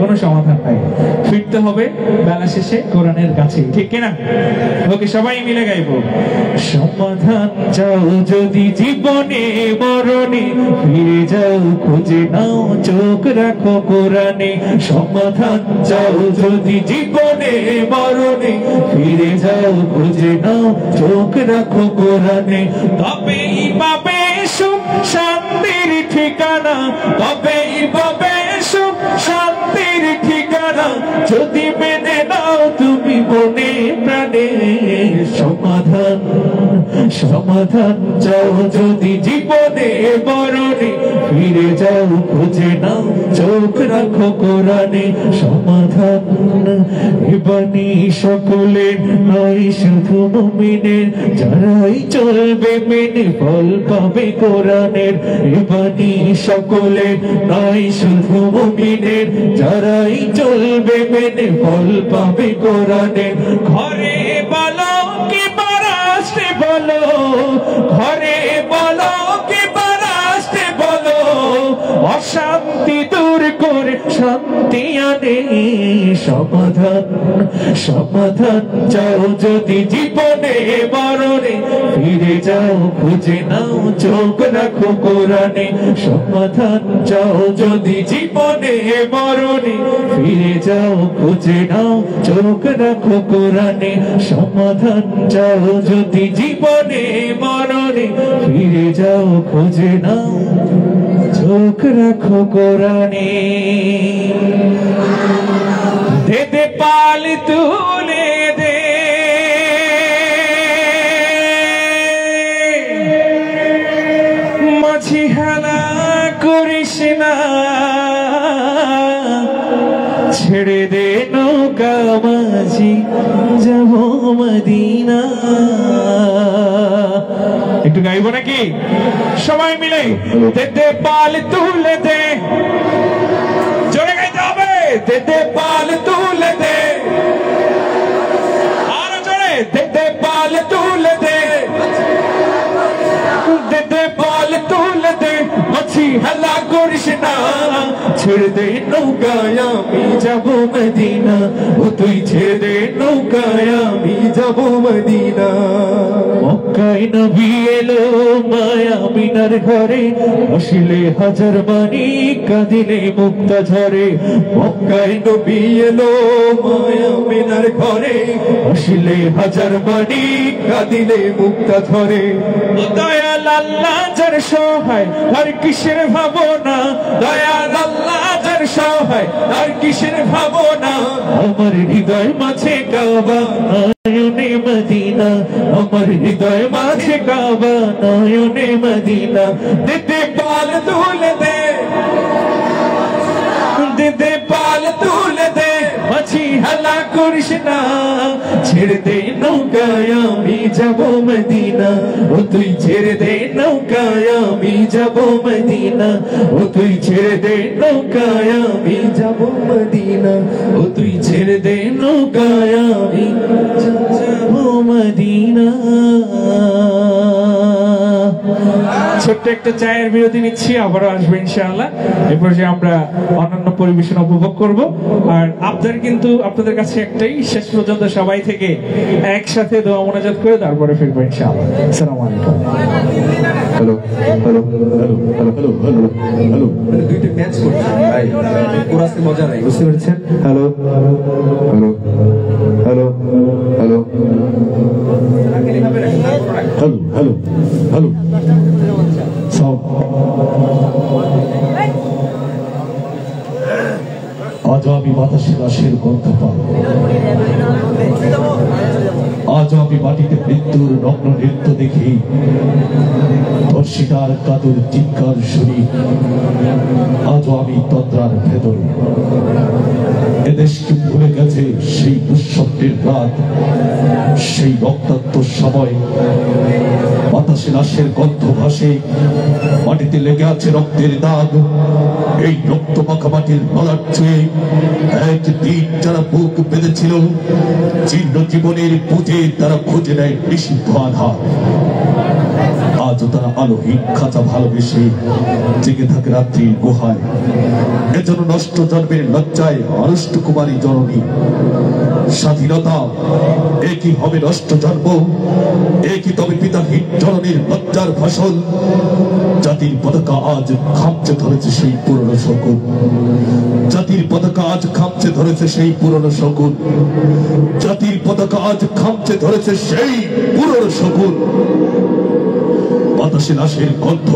কোনো সমাধান নাই। ফিরতে হবে বেলা শেষে কোরআনের কাছে, ঠিক কিনা? ওকে, সবাই মিলে গাইবো। সমাধান চাও যদি জীবনে মরণে, ফিরে যাও খুঁজে নাও চোখ রাখো কোরআনে। সমাধান চাও যদি জীবনে মরণে, ফিরে যাও খুঁজে নাও চোখ রাখো কোরআনে। তবেই পাবে সুখ শান্তির ঠিকানা, তবেই পাবে সুখ শান্তির ঠিকানা, যদি মেনে নাও তুমি মনে প্রাণে। সমাধান সমাধান চাও যদি জীবনে মরণে, ফিরে যাও খুঁজে নাও চোখ রাখো কোরআনে। সমাধান এবানি সকলের নয় শুধু মুমিনের, যারাই চলবে মেনে ফল পাবে কোরআনের। এবানি সকলের নয় শুধু মুমিনের, যারাই চলবে মেনে ফল পাবে কোরআনের। ঘরে বলো কি বারাসতে বলো, ঘরে বলো কি বারাসতে বলো, অশান্তি দূর করে শান্তি আনে। সমাধান সমাধান চাও যদি জীবনে মরণে, ফিরে যাও খুঁজে নাও চোখ রাখো কোরআনে। সমাধান চাও যদি জীবনে মরণে, ফিরে যাও খুঁজে নাও চোখ রাখো কোরআনে। সমাধান চাও যদি জীবনে মরণে, ফিরে যাও খুঁজে নাও চোখ রাখো কোরআনে। দে দে পাল তুলে দে, মাঝি হেলা করিস না, ছেড়ে দে নৌকা মাঝি যাব মদিনা। একটু গাইবো নাকি সবাই মিলে? দে দে পাল তুলে দে, জোরে গাইতে হবে। দে দে পাল তুলে দে, আরো জোরে। দে দে পাল তুলে দে, দে দে পাল তুলে দে, মাঝি হেলা করিস না, ছেড়ে দে নৌকায় আমি যাব মদিনা। ও তুই ছেড়ে দে নৌকায় আমি যাব মদিনা। মক্কায় নবী এলো মায়া মিনার ঘরে, বসিলে হাজার মানি কাঁদিলে মুক্তা ঝরে। মক্কায় নবী এলো মায়া মিনার ঘরে, বসিলে হাজার মানি কাঁদিলে মুক্তা ঝরে। দয়াল আল্লাহ যার সহায় আর কিসের ভাবনা, দয়াল আল্লাহ যার সহায় আর কিসের ভাবনা। আমার হৃদয় মাঝে কাবা নয়নে মদিনা, আমার হৃদয় মাঝে কাবা নয়নে মদিনা। দে দে পাল তুলে দে, দে দে পাল তুলে দে, মাঝি হেলা করিস না, ছেড়ে দে নৌকায় আমি যাব মদিনা। ও তুই ছেড়ে দে নৌকায় আমি যাব মদিনা। ও তুই ছেড়ে দে নৌকায় আমি যাব মদিনা। ও তুই ছেড়ে দে নৌকায় আমি যাব মদিনা। ছোট্ট একটা চায়ের বিরতি নিচ্ছি, আবারও আসবো ইনশাআল্লাহ। এরপর যে আমরা অন্যান্য পরিবেশন উপভোগ করব। আর আপনাদের কাছে একটাই, শেষ পর্যন্ত সবাই থেকে একসাথে দোয়া মোনাজাত করে তারপরে ফিরবো ইনশাআল্লাহ। আসসালামু আলাইকুম। Hello hello hello hello hello hello hello, দুইটা ম্যাচ করছে ভাই, কোরাসে মজা নাই, বুঝতে পেরেছেন? Hello hello hello hello hello hello hello sound. আজও আমি বাতাসে লাশের গন্ধ পাই, আজও আমি মাটিতে মৃত্যুর নগ্ন নৃত্য দেখি, ধর্ষিতার কাতর চিৎকার শুনি, আজও আমি তন্দ্রার ভেতরে। এদেশকে ভুলে গেছে সেই দুঃস্বপ্নের রাত, সেই রক্তাক্ত সময়। বাতাসে লাশের গন্ধ ভাসে, মাটিতে লেগে আছে রক্তের দাগ। এই রক্ত মাখা মাটির গলার চেয়ে একদিন যারা বুক বেঁধেছিল, জীর্ণ জীবনের পুঁজে তারা খুঁজে নেয় নিষিদ্ধ আধার। আজও তারা আলোহীন খাঁচা ভালোবেসে জেগে থাকে রাত্রির গুহায়। এজন্য নষ্ট জন্মের লজ্জায় আরষ্ট কুমারী জননী। স্বাধীনতা একই হবে নষ্ট জন্ম, একই তবে পিতাহীন জননীর লজ্জার ফসল। জাতির পতাকা আজ খামচে ধরেছে সেই পুরনো শকুন, জাতির পতাকা আজ খামচে ধরেছে সেই পুরনো শকুন, জাতির পতাকা আজ খামচে ধরেছে সেই পুরনো শকুন। বাতাসে লাশের গন্ধ,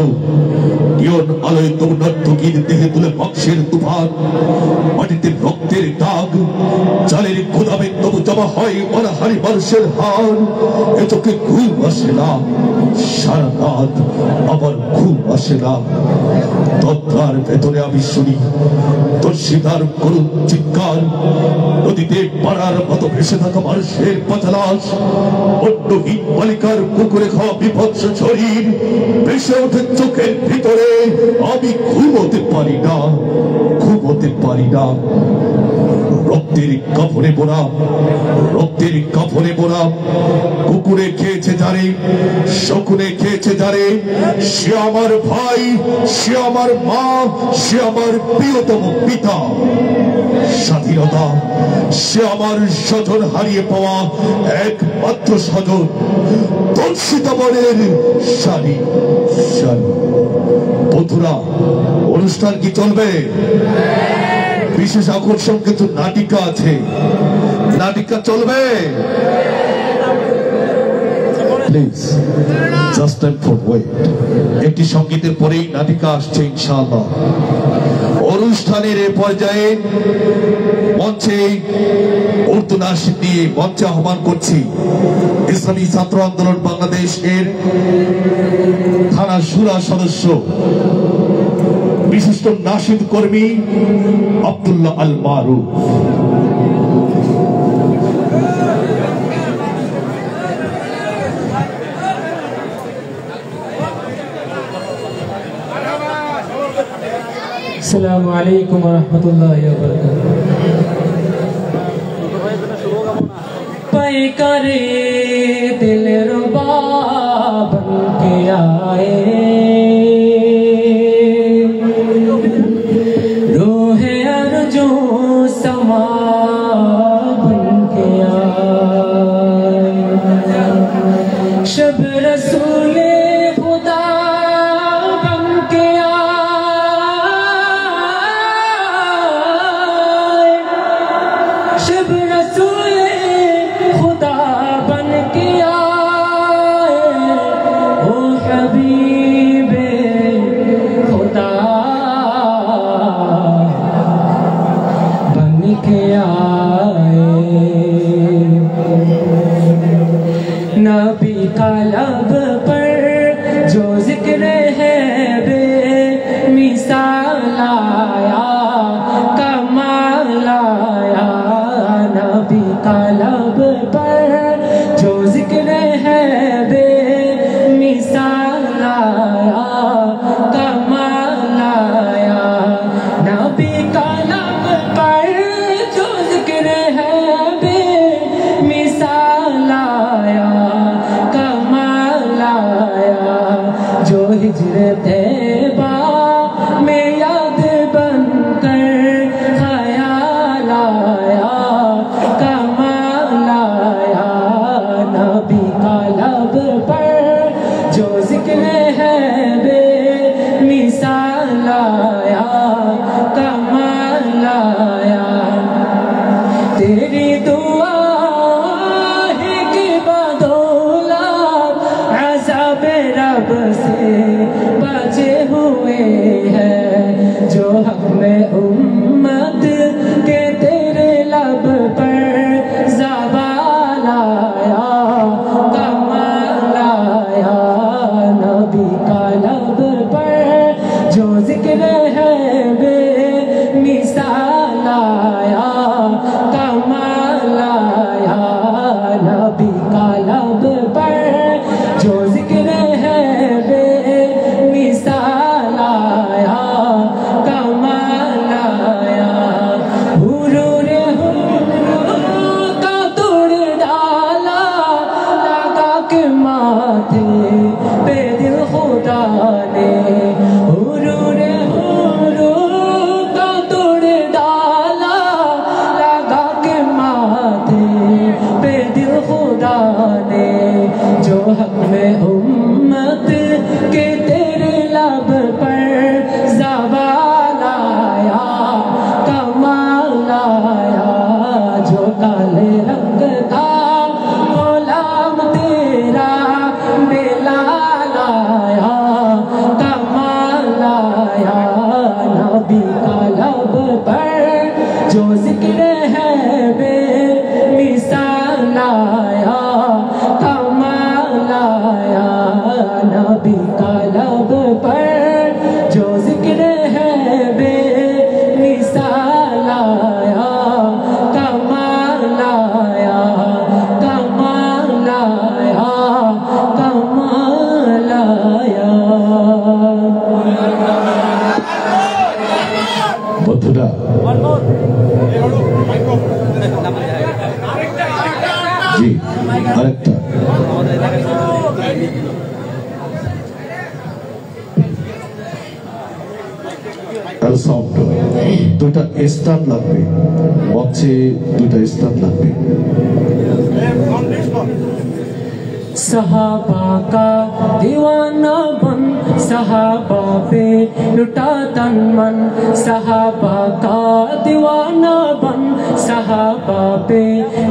নিয়ন আলোয় তবু নর্তকীর দেহে তুলে বংশের তুফান। মাটিতে রক্তের দাগ, চালের গোদামে তবু জমা হয় অনাহারি মানুষের হার। এ চোখে ঘুম আসে না সারা রাত, আবার ঘুম আসে না। তন্দ্রার ভেতরে আমি শুনি তোর সীতার করুণ চিৎকার। নদীতে পাড়ার মতো ভেসে থাকা মানুষের পচা লাশ, অন্যহীন বালিকার পুকুরে খাওয়া বিভৎস শরীর ভেসে ওঠে চোখের ভিতরে। আমি ঘুমোতে পারি না, ঘুমোতে পারি না। রক্তের কাপড়ে বোনা, রক্তের কাপড়ে বোনা। কুকুরে খেয়েছে যারে, শকুনে খেয়েছে যারে, সে আমার ভাই, সে আমার মা, সে আমার প্রিয়তম পিতা। স্বাধীনতা সে আমার স্বজন হারিয়ে পাওয়া একমাত্র স্বজন। তুলসীদামনের শাড়ি শাড়ি। বন্ধুরা, অনুষ্ঠান কি চলবে? বিশেষ আকর্ষণ কিন্তু নাটিকা আছে, নাটিকা চলবে। Please just time for wait. একটি সঙ্গীতের পরেই নাটিকা আসছে ইনশাআল্লাহ। অনুষ্ঠানের এ পর্যায়ে মঞ্চে উর্দু নাশিদ দিয়ে মঞ্চে আহ্বান করছি ইসলামী ছাত্র আন্দোলন বাংলাদেশ এর থানা শুরা সদস্য, বিশিষ্ট নাশিদ কর্মী আব্দুল্লাহ আল মারুফ। अस्सलामु अलैकुम वरहमतुल्लाहि वबरकातुहू। पैकरे दिल रुबा बन के आए, रूहे अर्जू समा बन के आए। शब रसूले खुदा बन के आए, शब रसूले खुदा बन के आए। ओ हबीबे खुदा बन के आए। नबी का लब पर जो जिक्र है बेमिसाल आया, कमाल आया। नबी का लब पर जो जिक्र है बेमिसाल आया, कमाल आया। नबी का लब पर जो जिक्र है बेमिसाल आया, कमाल आया। जो नबी का लब पर जो जिक्र है बेमिसाल आया, कमाल आया। हुरूर का तोड़ डाला लगा के माथे पे दिल खुदा ने। हुरूर का तोड़ डाला लगा के माथे पे दिल खुदा ने। जो हक में उम्मत के तेरे लब पर ज़वाल आया, कमाल आया। जो काले रंग का गुलाम तेरा बेलाल आया, कमाल आया। नबी का लब पर जो जिक्र है बेमिसाल आया, कमाल आया। नबी का लब पर जो जिक्र है बेमिसाल आया, कमाल आया, कमाल आया, कमाल आया। বন্ধুরা জি আরেকটা সাউন্ড দুটা স্টার লাগবে, মঞ্চে দুটা স্টার লাগবে। सहाबा का दीवाना बन सहाबा पे लुटा तन मन, सहाबा का दीवाना बन सहाबा पे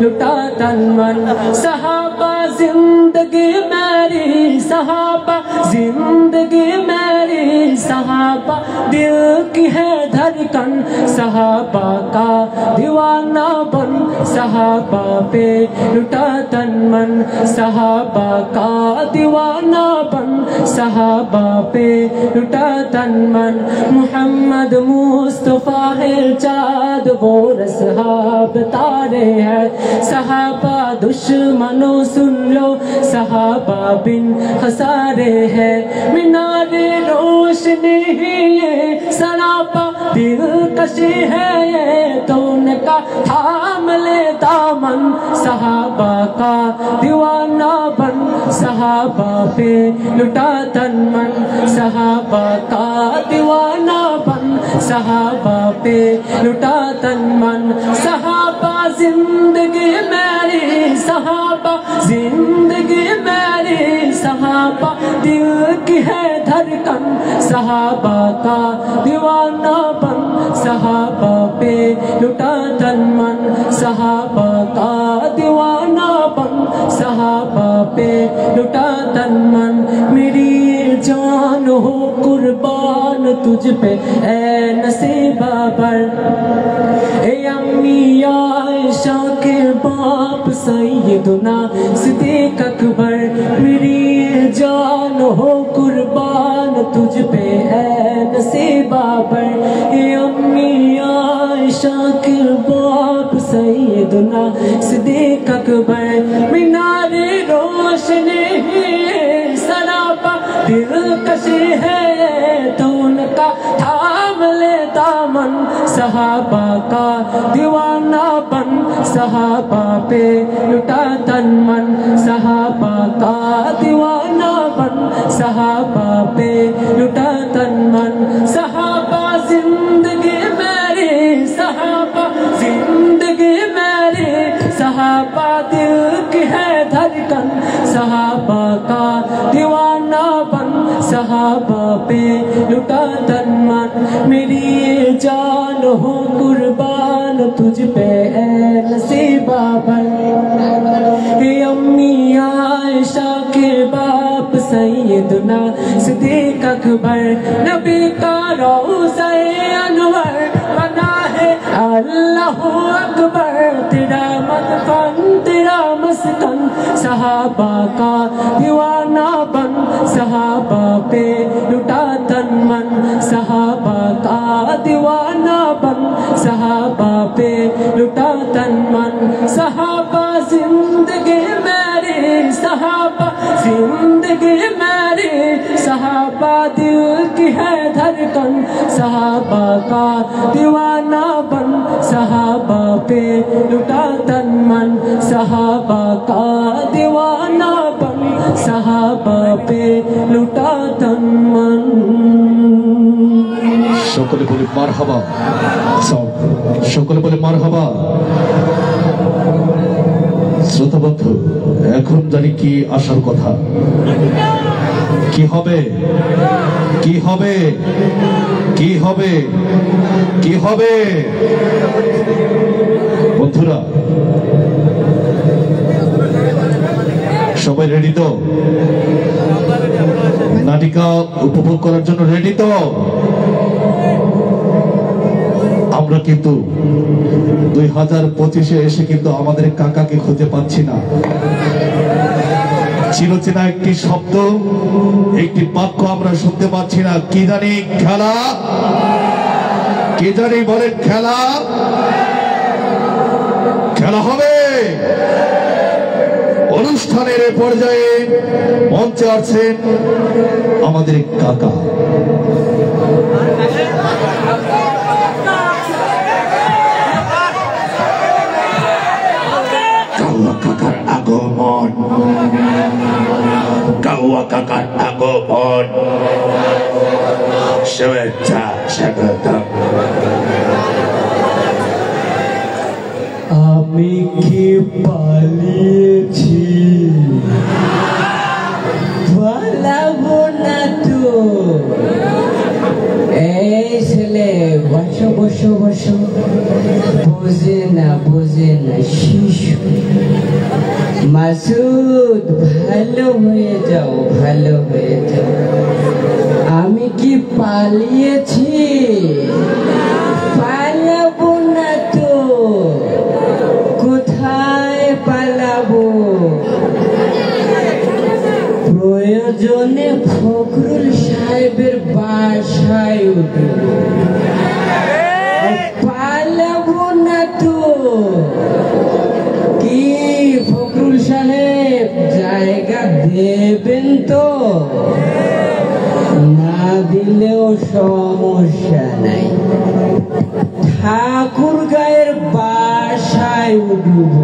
लुटा तन मन। सहाबा जिंदगी मेरी, सहाबा जिंदगी मेरी, सहाबा दिल की है धड़कन। सहाबा का दीवाना बन सहाबा पे लुटा तन मन, सहाबा का दीवाना बन सहाबा पे लुटा तन मन। मोहम्मद मुस्तफा है चाँद वो रज़हाब तारे हैं। सहाबा दुश्मनों सुन लो सहाबा बिन खसारे है। मीनारे रोशनी ये सरापा दिलकशी है ये, तो उनका थाम ले दामन। सहाबा का दीवाना बन सहाबा पे लुटा तन मन, सहाबा का दीवाना बन सहाबा पे लुटा तन मन। सहाबा जिंदगी मेरी, सहाबा जिंदगी मेरी, सहाबा दिल की है धड़कन। सहाबा का दीवाना बन सहाबा पे लुटा तन मन, सहाबा का दीवाना बन सहाबा पे लुटा तन मन। मेरी जान हो कुर्बान तुझ पे ए नसीबा पर, ए अम्मी आयशा के बाप सैयदना सिद्दीक अकबर। मेरी जान हो कुर्बान तुझ पे ए नसीबा पर, ए अम्मी आयशा के बाप सैयदना सिद्दीक अकबर। मीनारे रोशनी सरापा दिलकशी है तो उनका थाम ले दामन। सहाबा का दीवाना बन सहाबा पे लुटा तन मन, सहाबा का दीवाना बन सहाबा पे लुटा तन मन। सहाबा जिंदगी मेरी, सहाबा जिंदगी मेरी, सहाबा दिल की है धड़कन। सहाबा का दीवाना बन सहाबा पे लुटा तन मन। मेरी जान हो कुर्बान तुझ पे ए नसीबा बन। अम्मी आयशा के बाप सैयदना सिद्दीक अकबर। नबी का रोज़ा अनवर बना है अल्लाह अकबर। तेरा मदफन तेरा मस्कन, सहाबा का दीवाना बन सहाबा पे लुटा तन मन। सहाबा का दीवाना बन सहाबा पे लुटा तन मन। सहाबा जिंदगी में जिंदगी मेरी सहाबा दिल की है धड़कन सहाबा का दीवाना बन सहाबा पे लुटा तन मन सहाबा का दीवाना बन सहाबा पे लुटा तन मन সকলে বলে মারহাবা সকলে বলে মারহাবা শ্রোতা বন্ধু এখন জানি কি আসার কথা কি হবে কি হবে কি হবে কি হবে বন্ধুরা সবাই রেডি তো নাটিকা উপভোগ করার জন্য রেডি তো আমরা কিন্তু 2025-এ এসে কিন্তু আমাদের কাকাকে খুঁজে পাচ্ছি না চিরচেনা একটি শব্দ একটি বাক্য আমরা শুনতে পাচ্ছি না কি জানি খেলা কি জানি বলেন খেলা খেলা হবে অনুষ্ঠানের পর্যায়ে মঞ্চে আছেন আমাদের কাকা কাকার আগমন কাউয়া কাকার আগমন শুভেচ্ছা স্বাগতম আমি কি পালিয়েছি পালাবো না তো এই ছেলে বসো বসো বসো বোঝে না শিশু মাসুদ ভালো হয়ে যাও আমি কি পালিয়েছি পালাবো না তো কোথায় পালাবো প্রয়োজনে ফখরুল সাহেবের বাসায় উঠবো পালাবো না তো কি ফখরুল সাহেব জায়গা দেবেন তো না দিলেও সমস্যা নাই ঠাকুর গায়ের বাসায় উঠবো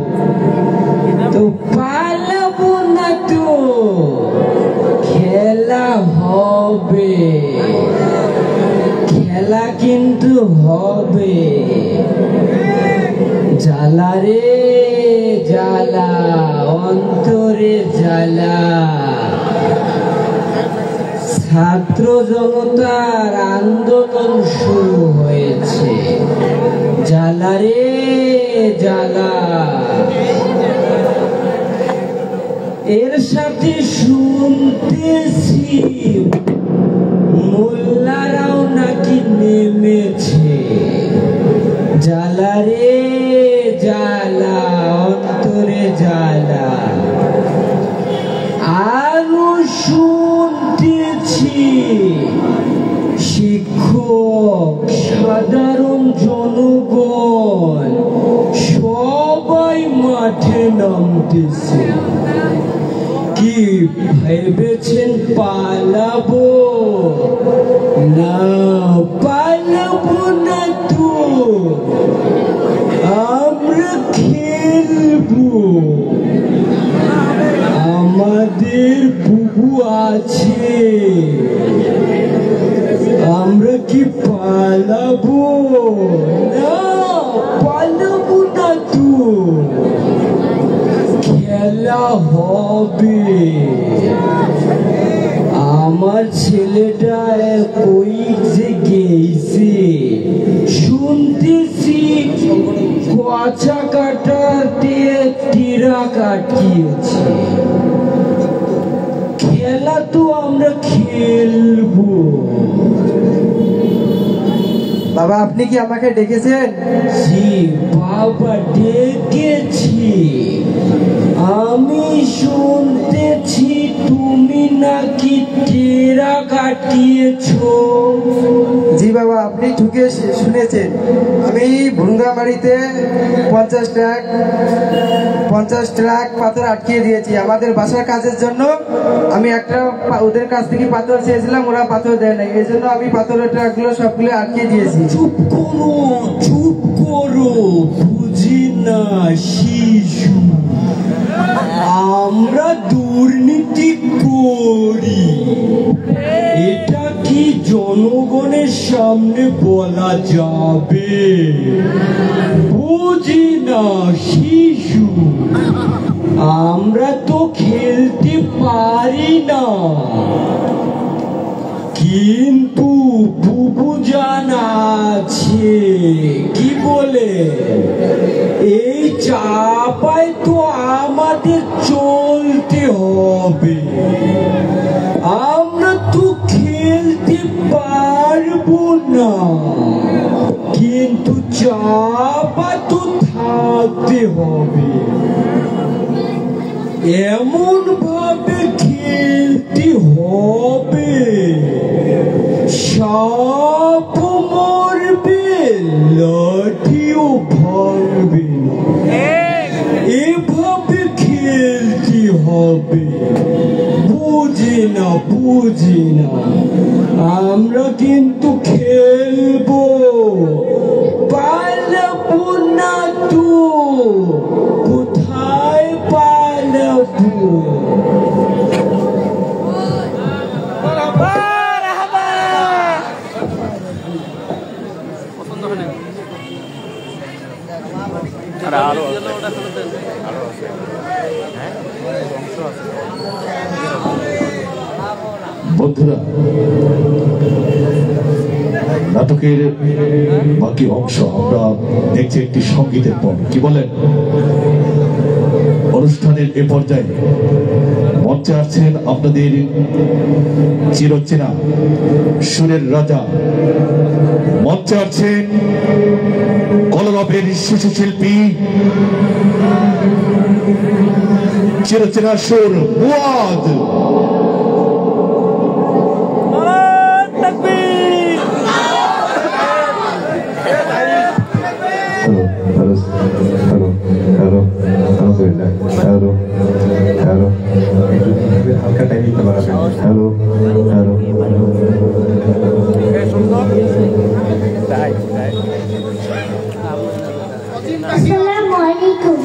তো পালাবো না তো খেলা হবে খেলা কিন্তু হবে জ্বালা রে জ্বালা অন্তরে জ্বালা ছাত্র জনতার আন্দোলন শুরু হয়েছে জ্বালা রে জ্বালা এর সাথে শুনতেছি মোল্লারাও নাকি নেমেছে জ্বালা রে জ্বালা অন্তরে জ্বালা আরো শুনতেছি শিক্ষক সাধারণ জনগণ সবাই মাঠে নামতেছে কি ভেবেছেন পালাবো না পালাবো না তো আমরা খেলবো আমাদের বুবু আছে আমরা কি পালাবো না পালাবো না তো খেলা হবে আমার ছেলেটা কই যে গেছে শুনতেছি কচা কাটাতে তীরা কাটিয়েছে খেলা তো আমরা খেলবো বাবা আপনি কি আমাকে ডেকেছেন জি বাবা ডেকেছি আমি শুনতেছি তুমি নাকি তীরা কাটিয়েছো জি বাবা, আপনি ঠিকই শুনেছেন। আমি ভুঙ্গামারিতে 50 ট্রাক পাথর আটকিয়ে দিয়েছি আমাদের বাসার কাজের জন্য। আমি একটা ওদের কাছ থেকে পাথর চেয়েছিলাম, ওরা পাথর দেয় নাই, এই জন্য আমি পাথরের ট্রাকগুলো সবগুলো আটকিয়ে দিয়েছি। চুপ করো, বুঝি না শিশু, আমরা দুর্নীতি করি, এটা কি জনগণের সামনে বলা যাবে? বুঝি না শিশু, আমরা তো খেলতে পারি না, কিন্তু বুবু জানা আছে কি বলে, এই চাপায় তো আমাদের চলতে হবে, আমরা তো খেলতে পারবো না, কিন্তু চাপা তো থাকতে হবে, এমন ভাবে খেলতে হবে সাপ মরবে, লাঠিও ভাঙবে না, এভাবে খেলতে হবে। বুঝি না, আমরা কিন্তু খেলবো, পালাবো না তো, কোথায় পালাবো? বন্ধুরা, নাটকের বাকি অংশ আমরা দেখছি একটি সঙ্গীতের পর। কি বলেন? অনুষ্ঠানের এ পর্যায়ে মঞ্চে আছেন আপনাদের চিরচেনা সুরের রাজা, মঞ্চে আছেন কলরবের শিশু শিল্পী চিরচেনা সুর মুয়াদ। Assalamualaikum.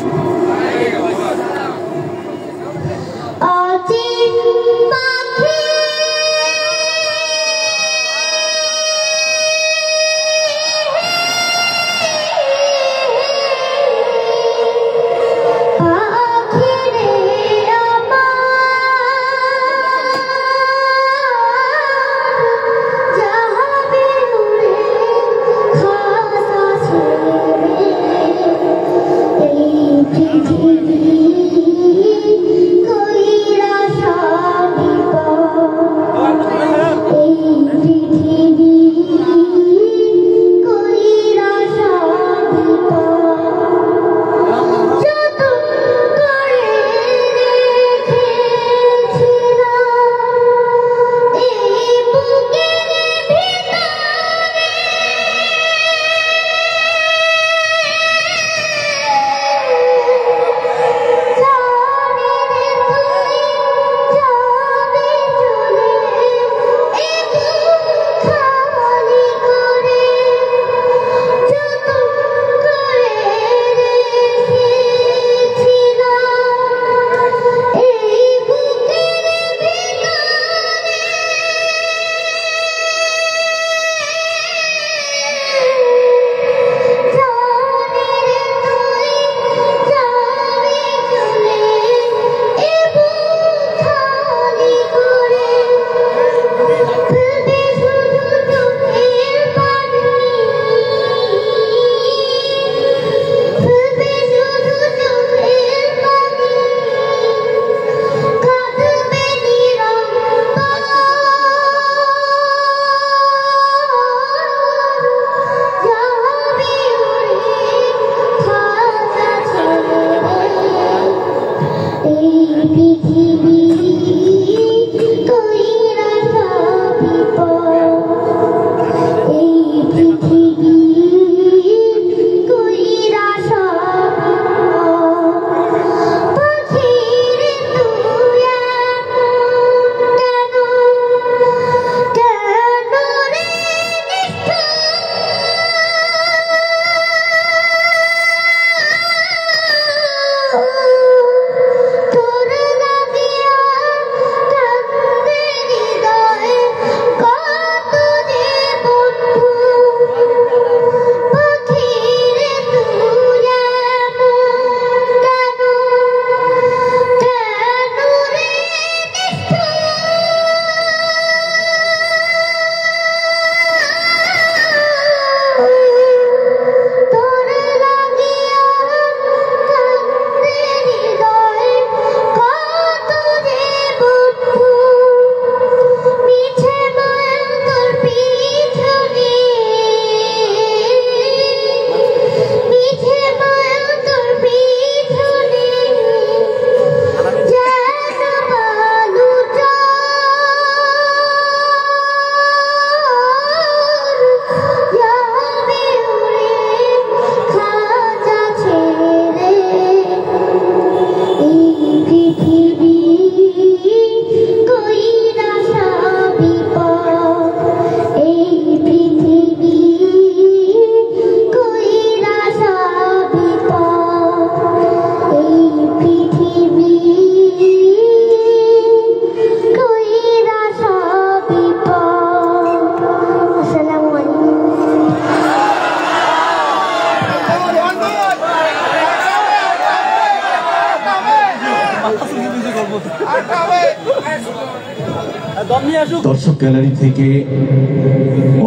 দর্শক গ্যালারি থেকে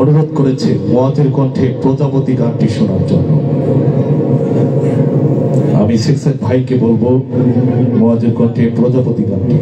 অনুরোধ করেছে মুয়াজ্জের কণ্ঠে প্রজাপতি গানটি শোনার জন্য। আমি শেখসাদ ভাইকে বলবো মুয়াজ্জের কণ্ঠে প্রজাপতি গানটি।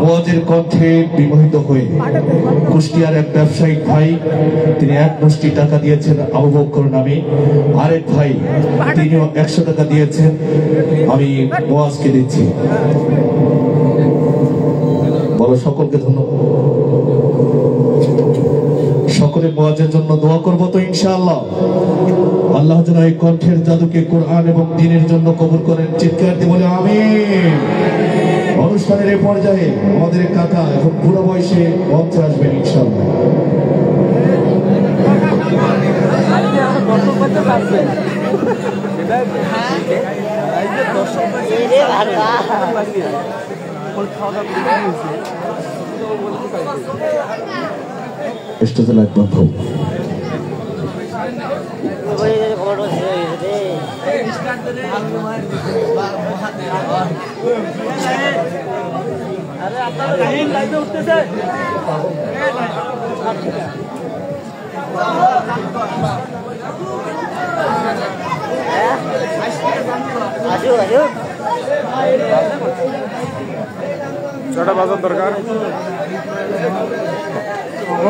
মুয়াজ্জের কণ্ঠে বিমোহিত হয়ে কুষ্টিয়ার এক ব্যবসায়িক ভাই তিনি 1 মুষ্টি টাকা দিয়েছেন আবু বকর নামে, আরেক ভাই তিনিও 100 টাকা দিয়েছেন। আমি মুয়াজ্জকে দিচ্ছি। বলো সকলকে ধন্যবাদ। সকলে মুয়াজ্জের জন্য দোয়া করব তো ইনশাআল্লাহ। আল্লাহ যেন এই কণ্ঠের জাদুকে কোরআন এবং দ্বীনের জন্য কবুল করেন। চিৎকার দিয়ে বলে আমিন। অনুষ্ঠানের এই পর্যায়ে আমাদের কাকা এখন বুড়ো বয়সে মঞ্চে আসবেন ইনশাআল্লাহ। দর্শক স্টেজে লাইট বন্ধ। উঠতেছে ছটা বাজার দরকার।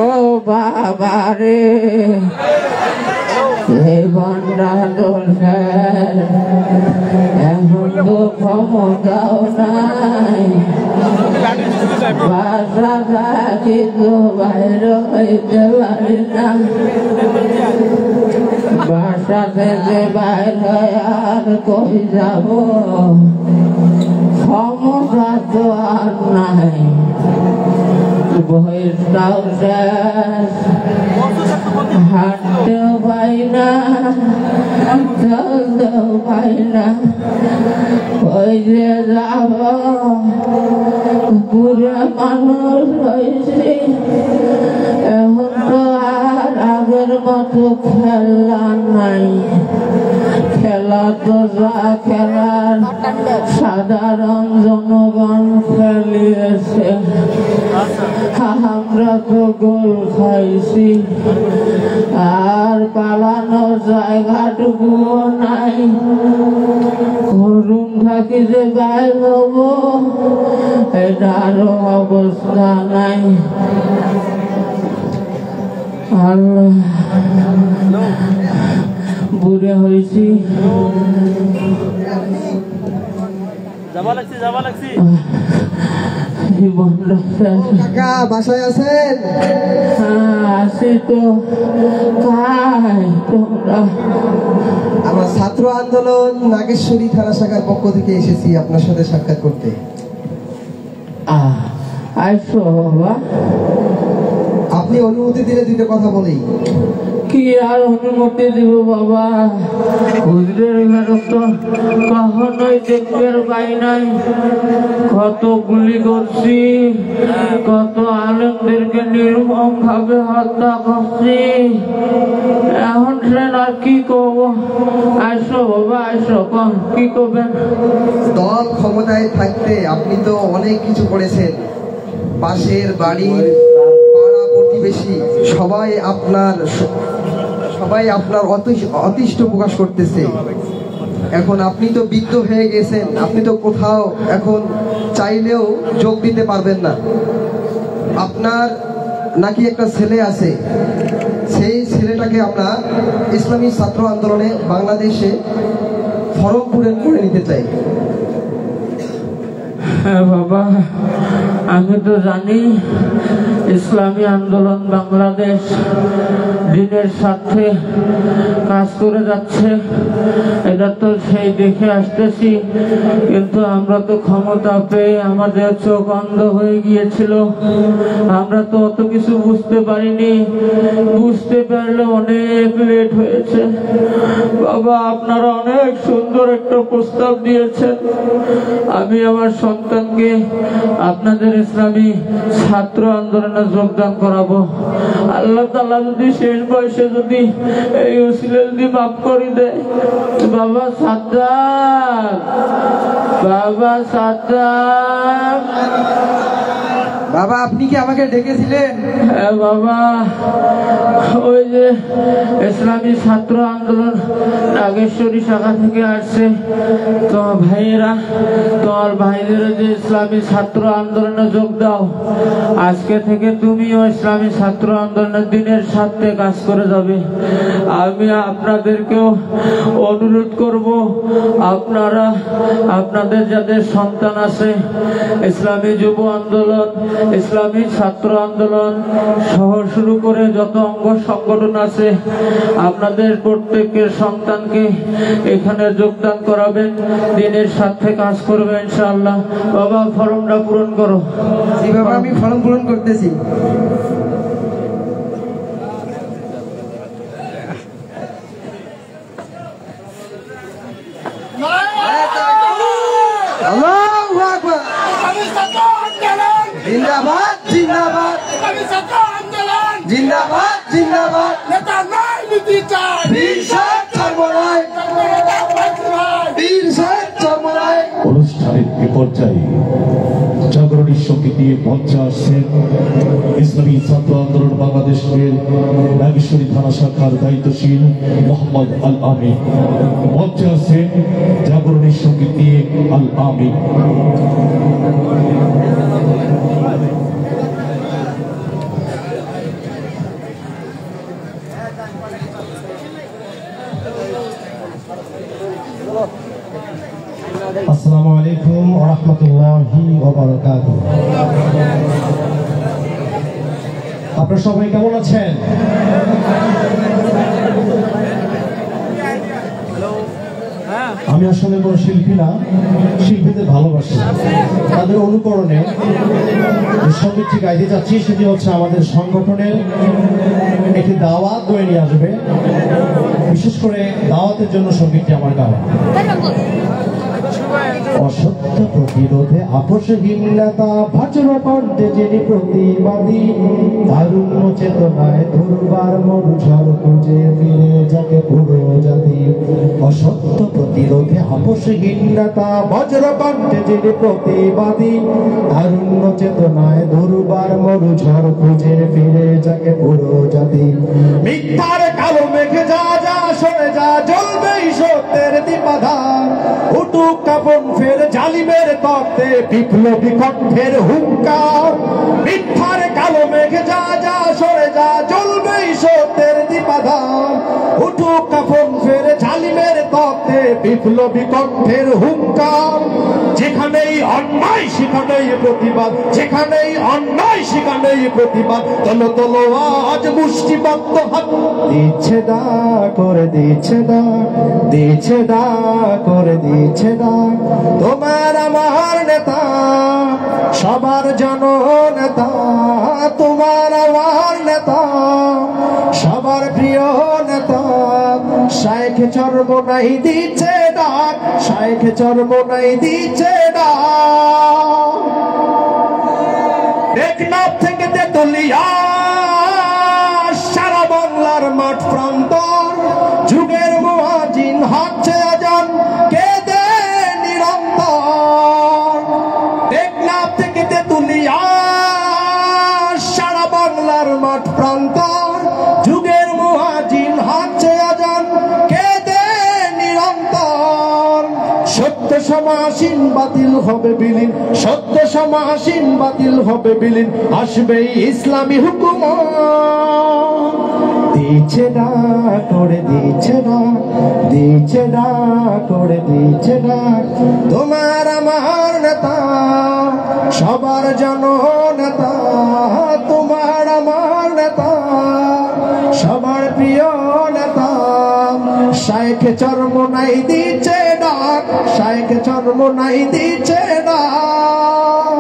ও বাবা রে বন্ডা দোষের এখন তো ক্ষমতাও নাই বাসা থাকি তো বাইরে হইতে পারি না বাসা থেকে বাইরে আর কই যাব ক্ষমতা তো আর নাই বয়সটাও শেষ হাঁটতেও পাই না চলতেও পাই না ওই যে যাব বুড়া মানুষ হয়েছি এখন তো আর আগের মতো খেলা নাই খেলা তো যা খেলার সাধারণ জনগণ খেলিয়েছে আমরা তো গোল খাইছি আর পালানোর জায়গাটুকুও নাই করুন থাকি যে বাইর হব এটারও অবস্থা নাই আল্লাহ বুড়ে হয়েছি যাবা লাগছি কাকা বাসায় আছেন? আছি তো তোমরা আমার ছাত্র আন্দোলন নাগেশ্বরী থানা শাখার পক্ষ থেকে এসেছি আপনার সাথে সাক্ষাৎ করতে। আইসো বাবা আপনি অনুমতি দিলে দুটো কথা বলি। কি আর অনুমতি দিব বাবা হুজুরের ঘরে তো কখনোই দেখবার পাই নাই কত গুলি করছি কত আলেমদেরকে নির্মম ভাবে হত্যা করছি এখন ট্রেন আর কি করব আইসো বাবা আইসো কি করবেন দল ক্ষমতায় থাকতে আপনি তো অনেক কিছু করেছেন পাশের বাড়ির পাড়া প্রতিবেশী সবাই আপনার অতিষ্ঠ প্রকাশ করতেছে এখন আপনি তো বৃদ্ধ হয়ে গেছেন আপনি তো কোথাও এখন চাইলেও যোগ দিতে পারবেন না আপনার নাকি একটা ছেলে আছে সেই ছেলেটাকে আমরা ইসলামী ছাত্র আন্দোলনে বাংলাদেশে ফরম পূরণ করে নিতে চাই। হ্যাঁ বাবা আমি তো জানি ইসলামী আন্দোলন বাংলাদেশ দিনের স্বার্থে কাজ করে যাচ্ছে এটা তো সেই দেখে আসতেছি কিন্তু আমরা তো ক্ষমতা পেয়ে আমাদের চোখ অন্ধ হয়ে গিয়েছিল আমরা তো অত কিছু বুঝতে পারিনি বুঝতে পারলে অনেক লেট হয়েছে বাবা আপনারা অনেক সুন্দর একটা প্রস্তাব দিয়েছেন আমি আমার সন্তানকে আপনাদের ইসলামী ছাত্র আন্দোলনে যোগদান করাবো আল্লাহ তাআলা যদি শেষ বয়সে যদি এই উসিলা যদি মাফ করে দেয় বাবা সাদ্দাত বাবা আপনি কি আমাকে ডেকেছিলেন? হ্যাঁ বাবা ওই যে ইসলামী ছাত্র আন্দোলন নাগেশ্বরী শাখা থেকে আসছে তোমার ভাইয়েরা তোমার ভাইদের যে ইসলামী ছাত্র আন্দোলনে যোগ দাও আজকে থেকে তুমিও ইসলামী ছাত্র আন্দোলনের দিনের স্বার্থে কাজ করে যাবে আমি আপনাদেরকেও অনুরোধ করব আপনারা আপনাদের যাদের সন্তান আছে ইসলামী যুব আন্দোলন ইসলামী ছাত্র আন্দোলন সহ শুরু করে যত অঙ্গ সংগঠন আছে আপনাদের প্রত্যেকের সন্তানকে এখানে যোগদান করাবেন দিনের সাথে কাজ করবে ইনশাআল্লাহ বাবা ফর্মটা পূরণ করো জি বাবা আমি ফর্ম পূরণ করতেছি আল্লাহু আকবার জিন্দাবাদ জিন্দাবাদ জিন্দাবাদ জিন্দাবাদ বীর সাহেব চরমনাই বীর সাহেব চরমনাই। অনুষ্ঠানের এ পর্যায়ে জাগরণী সঙ্গীত নিয়ে মঞ্চে আসছেন ইসলামী ছাত্র আন্দোলন বাংলাদেশের নাগেশ্বরী থানা শাখার দায়িত্বশীল মোহাম্মদ আল আমিন। মঞ্চে আসছেন জাগরণী সঙ্গীত নিয়ে আল আমিন। আসসালামু আলাইকুম ওয়া রাহমাতুল্লাহি ওয়া বারাকাতুহু। আপনারা সবাই কেমন আছেন? আমি আসলে কোনো শিল্পী না, শিল্পীদের ভালোবাসি, তাদের অনুকরণে সঙ্গীতটি গাইতে যাচ্ছি। সেটি হচ্ছে আমাদের সংগঠনের একটি দাওয়াত বয়ে নিয়ে আসবে, বিশেষ করে দাওয়াতের জন্য সঙ্গীতটি আমার গাওয়া। অসত্য প্রতিরোধে আপোষহীনতা ভাচর কণ্ঠে যিনি প্রতিবাদী, তারুণ্য চেতনায় দুর্বার মরুঝড় খুঁজে ফিরে যাকে পুরো জাতি। অসত্য প্রতিরোধে আপোষহীনতা বজ্র কণ্ঠে যিনি প্রতিবাদী, তারুণ্য চেতনায় দুর্বার মরুঝড় খুঁজে ফিরে যাকে পুরো জাতি। মিথ্যার কালো মেঘে যা যা সরে যা জ্বলবেই সত্যের দীপাধার, উঠুক কাপন ফের জালিমের তত্ত্বে বিপ্লবী কণ্ঠের হুঙ্কার। মিথ্যার কালো মেঘে যা যা সরে যা জ্বলবেই সত্যের দীপাধার, উঠুক কাপন ফের জালিমের তত্ত্বে বিপ্লবী কণ্ঠের হুঙ্কার। যেখানেই অন্যায় সেখানেই প্রতিবাদ, যেখানেই অন্যায় সেখানেই প্রতিবাদ। তলো তলো আজ মুষ্টিবদ্ধ হাত, দিচ্ছে দা করে দিচ্ছে দা, দিচ্ছে দা করে দিচ্ছে দা। তোমার আমার নেতা সবার জননেতা, তোমার আমার নেতা সবার প্রিয় নেতা। শাইখ চরমনাই দিচ্ছে ডাক, শাইখ চরমনাই দিচ্ছে ডাক। টেকনাফ থেকে তেতুলিয়া সারা বাংলার মাঠ প্রান্তর, যুগের মুয়াজ্জিন হচ্ছে আজান কে দে নিরন্তর। টেকনাফ থেকে তেতুলিয়া সারা বাংলার মাঠ প্রান্তর, যুগের মুয়াজ্জিন হচ্ছে আজান কে দে নিরন্তর। সত্য সমাসীন বাতিল হবে বিলীন, সত্য সমাসীন বাতিল হবে বিলীন, আসবে ইসলামী হুকুমত। দিচ্ছে না করে দিচ্ছে না, দিচ্ছে না করে দিচ্ছে না। তোমার আমার নেতা সবার জননেতা, তোমার আমার নেতা সবার প্রিয় নেতা। শাইখ চরমনাই দিচ্ছে ডাক, শাইখ চরমনাই দিচ্ছে ডাক।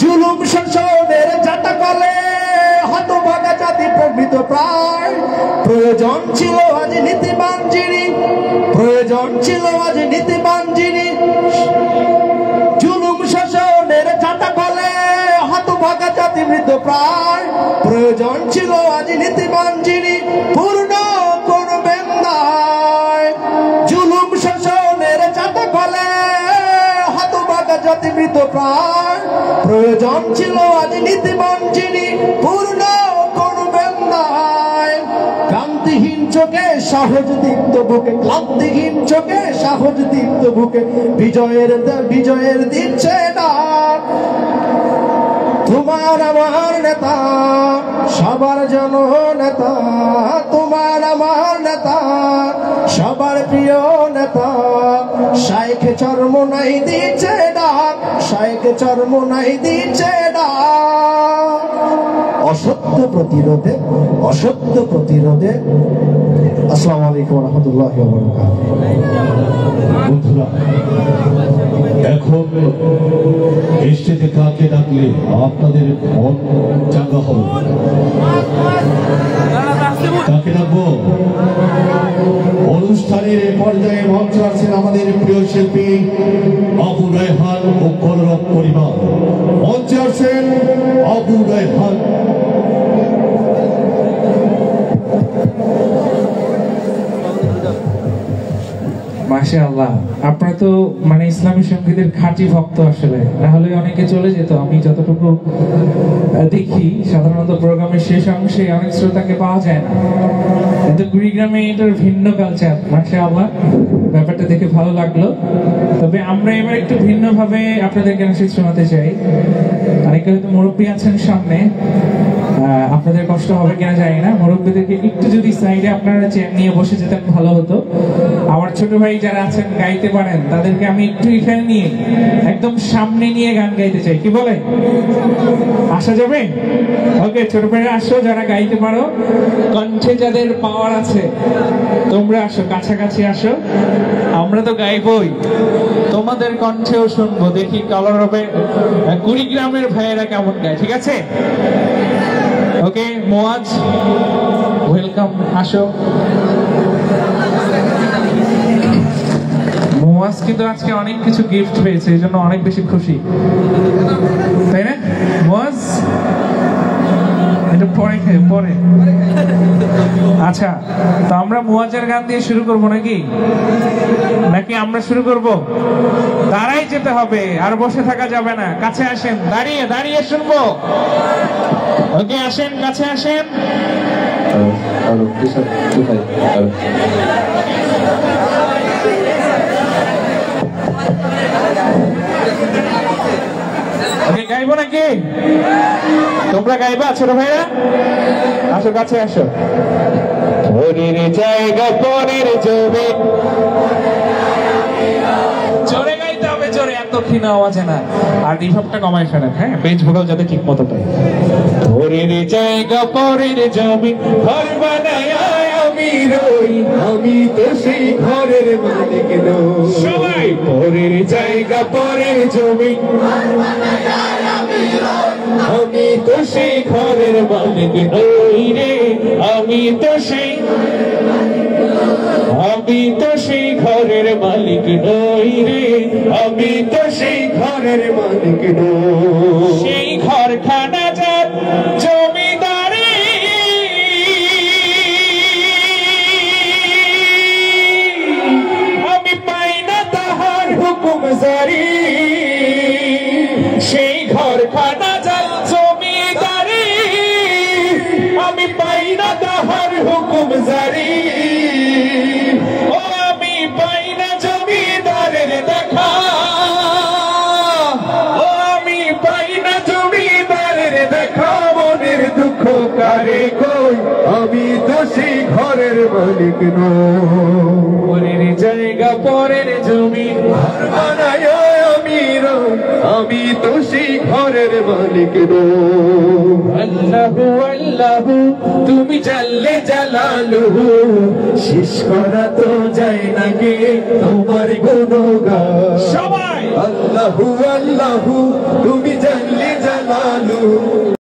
জুলুম শাসনের জাটাকলে হতভাগা জাতি প্রবৃত প্রায়, প্রয়োজন ছিল আজ নীতিবান যিনি, প্রয়োজন ছিল আজ নীতিবান যিনি। জুলুম শাসনের জাটাকলে হতভাগা জাতি মৃত প্রায়, প্রয়োজন ছিল আজ নীতিবান যিনি পূর্ণ করবেন দায়। জুলুম শাসনের জাটাকলে হতভাগা জাতি মৃত প্রায়, প্রয়োজন ছিল আজ নীতিবান যিনি পূর্ণ করবেন দায়। ক্লান্তিহীন চোখে সাহস দীপ্ত বুকে, ক্লান্তিহীন চোখে সাহস দীপ্ত বুকে, বিজয়ের বিজয়ের দিচ্ছে ডাক। তোমার আমার নেতা সবার জননেতা, তোমার আমার নেতা সবার প্রিয় নেতা। শাইখ চরমনাই দিচ্ছে ডাক, শাইখ চরমনাই দিচ্ছে ডাক। অসত্য প্রতিরোধে, অসত্য প্রতিরোধে। আসসালামু আলাইকুম ওয়া রাহমাতুল্লাহি ওয়া বারাকাতুহু। বন্ধুরা, এখন স্টেজে কাকে ডাকলে আপনাদের মন চাঙ্গা হবে? কাকে ডাকবো? অনুষ্ঠানের এই পর্যায়ে মঞ্চে আছেন আমাদের প্রিয় শিল্পী আবু রায়হান ও কলরব পরিবার। মঞ্চে আছেন আবু রায়হান। মাশাআল্লাহ, আপনারা তো মানে ইসলামী সঙ্গীতের খাঁটি ভক্ত, আসলে না হলে অনেকে চলে যেত। আমি যতটুকু দেখি সাধারণত প্রোগ্রামের শেষ অংশে অনেক শ্রোতাকে পাওয়া যায় না, কিন্তু কুড়িগ্রামে এটার ভিন্ন কালচার। মাশাআল্লাহ, ব্যাপারটা দেখে ভালো লাগলো। তবে আমরা এবার একটু ভিন্নভাবে আপনাদেরকে নাশিদ শোনাতে চাই। অনেকে হয়তো মুরব্বী আছেন সামনে, আপনাদের কষ্ট হবে কিনা জানি না, মুরব্বীদেরকে একটু যদি সাইডে আপনারা চেয়ার নিয়ে বসে যেতেন ভালো হতো। আমার ছোট ভাই যারা আছেন গাইতে পারেন, তাদেরকে আমি একটু এখানে নিয়ে একদম সামনে নিয়ে গান গাইতে চাই, কি বলে? আসা যাবে? ওকে, ছোট ভাইরা আসো, যারা গাইতে পারো, কণ্ঠে যাদের পাওয়ার আছে তোমরা আসো, কাছাকাছি আসো। আমরা তো গাইবই, তোমাদের কণ্ঠেও শুনবো, দেখি কালার হবে কুড়িগ্রামের ভাইয়েরা কেমন গায়, ঠিক আছে? ওকে মোয়াজ, ওয়েলকাম, আসো। মোয়াজ কিন্তু আজকে অনেক কিছু গিফট পেয়েছে, এই জন্য অনেক বেশি খুশি, তাই না মোয়াজ? এটা পরে পরে। আচ্ছা, তো আমরা মুয়াজ্জের গান দিয়ে শুরু করব নাকি নাকি আমরা শুরু করব? দাঁড়াই যেতে হবে, আর বসে থাকা যাবে না। কাছে আসেন, দাঁড়িয়ে দাঁড়িয়ে শুনবো। ওকে, আসেন, কাছে আসেন। ওকে, গাইবো নাকি? তোমরা গাইবা ছোট ভাইরা? আসো, কাছে আসো। পরের জায়গা পরের জমি, জোরে গাইতে হবে, জোরে, এত ক্ষীণ আওয়াজে না। আর রিভাবটা কমায় ফেলেন, হ্যাঁ, বেজ ভোকাল যাতে ঠিক মতো পাই। পরের জায়গা পরের জমি, ঘর বানায় আমি রই, আমি তো সেই ঘরের মালিক নই। সবাই পরের জায়গা পরের জমি, আমি তো সেই ঘরের মালিক নই রে, আমি তো সেই ঘরের মালিক নই রে, আমি তো সেই ঘরের মালিক নই। সেই ঘরখানা যার জমিদারি, আমি পাই না তাহার হুকুম জারি। সেই ঘরখানা যার জমিদারি, আমি পাই না তাহার হুকুম জারি। ও আমি পাই না জমিদারের দেখা, ও আমি পাই না জমিদারের দেখা। মনের দুঃখ কারে কই, আমি তো সেই ঘরের মালিক নই। পরের জায়গা পরের জমি, ঘর বানায় আমি রই, আমি তো সেই ঘরের মালিক নই। আল্লাহু আল্লাহু তুমি জাল্লে জালালুহু, শেষ করা তো যায় না গে তোমার গুণগান। সবাই আল্লাহু আল্লাহু তুমি জাল্লে জালালুহু।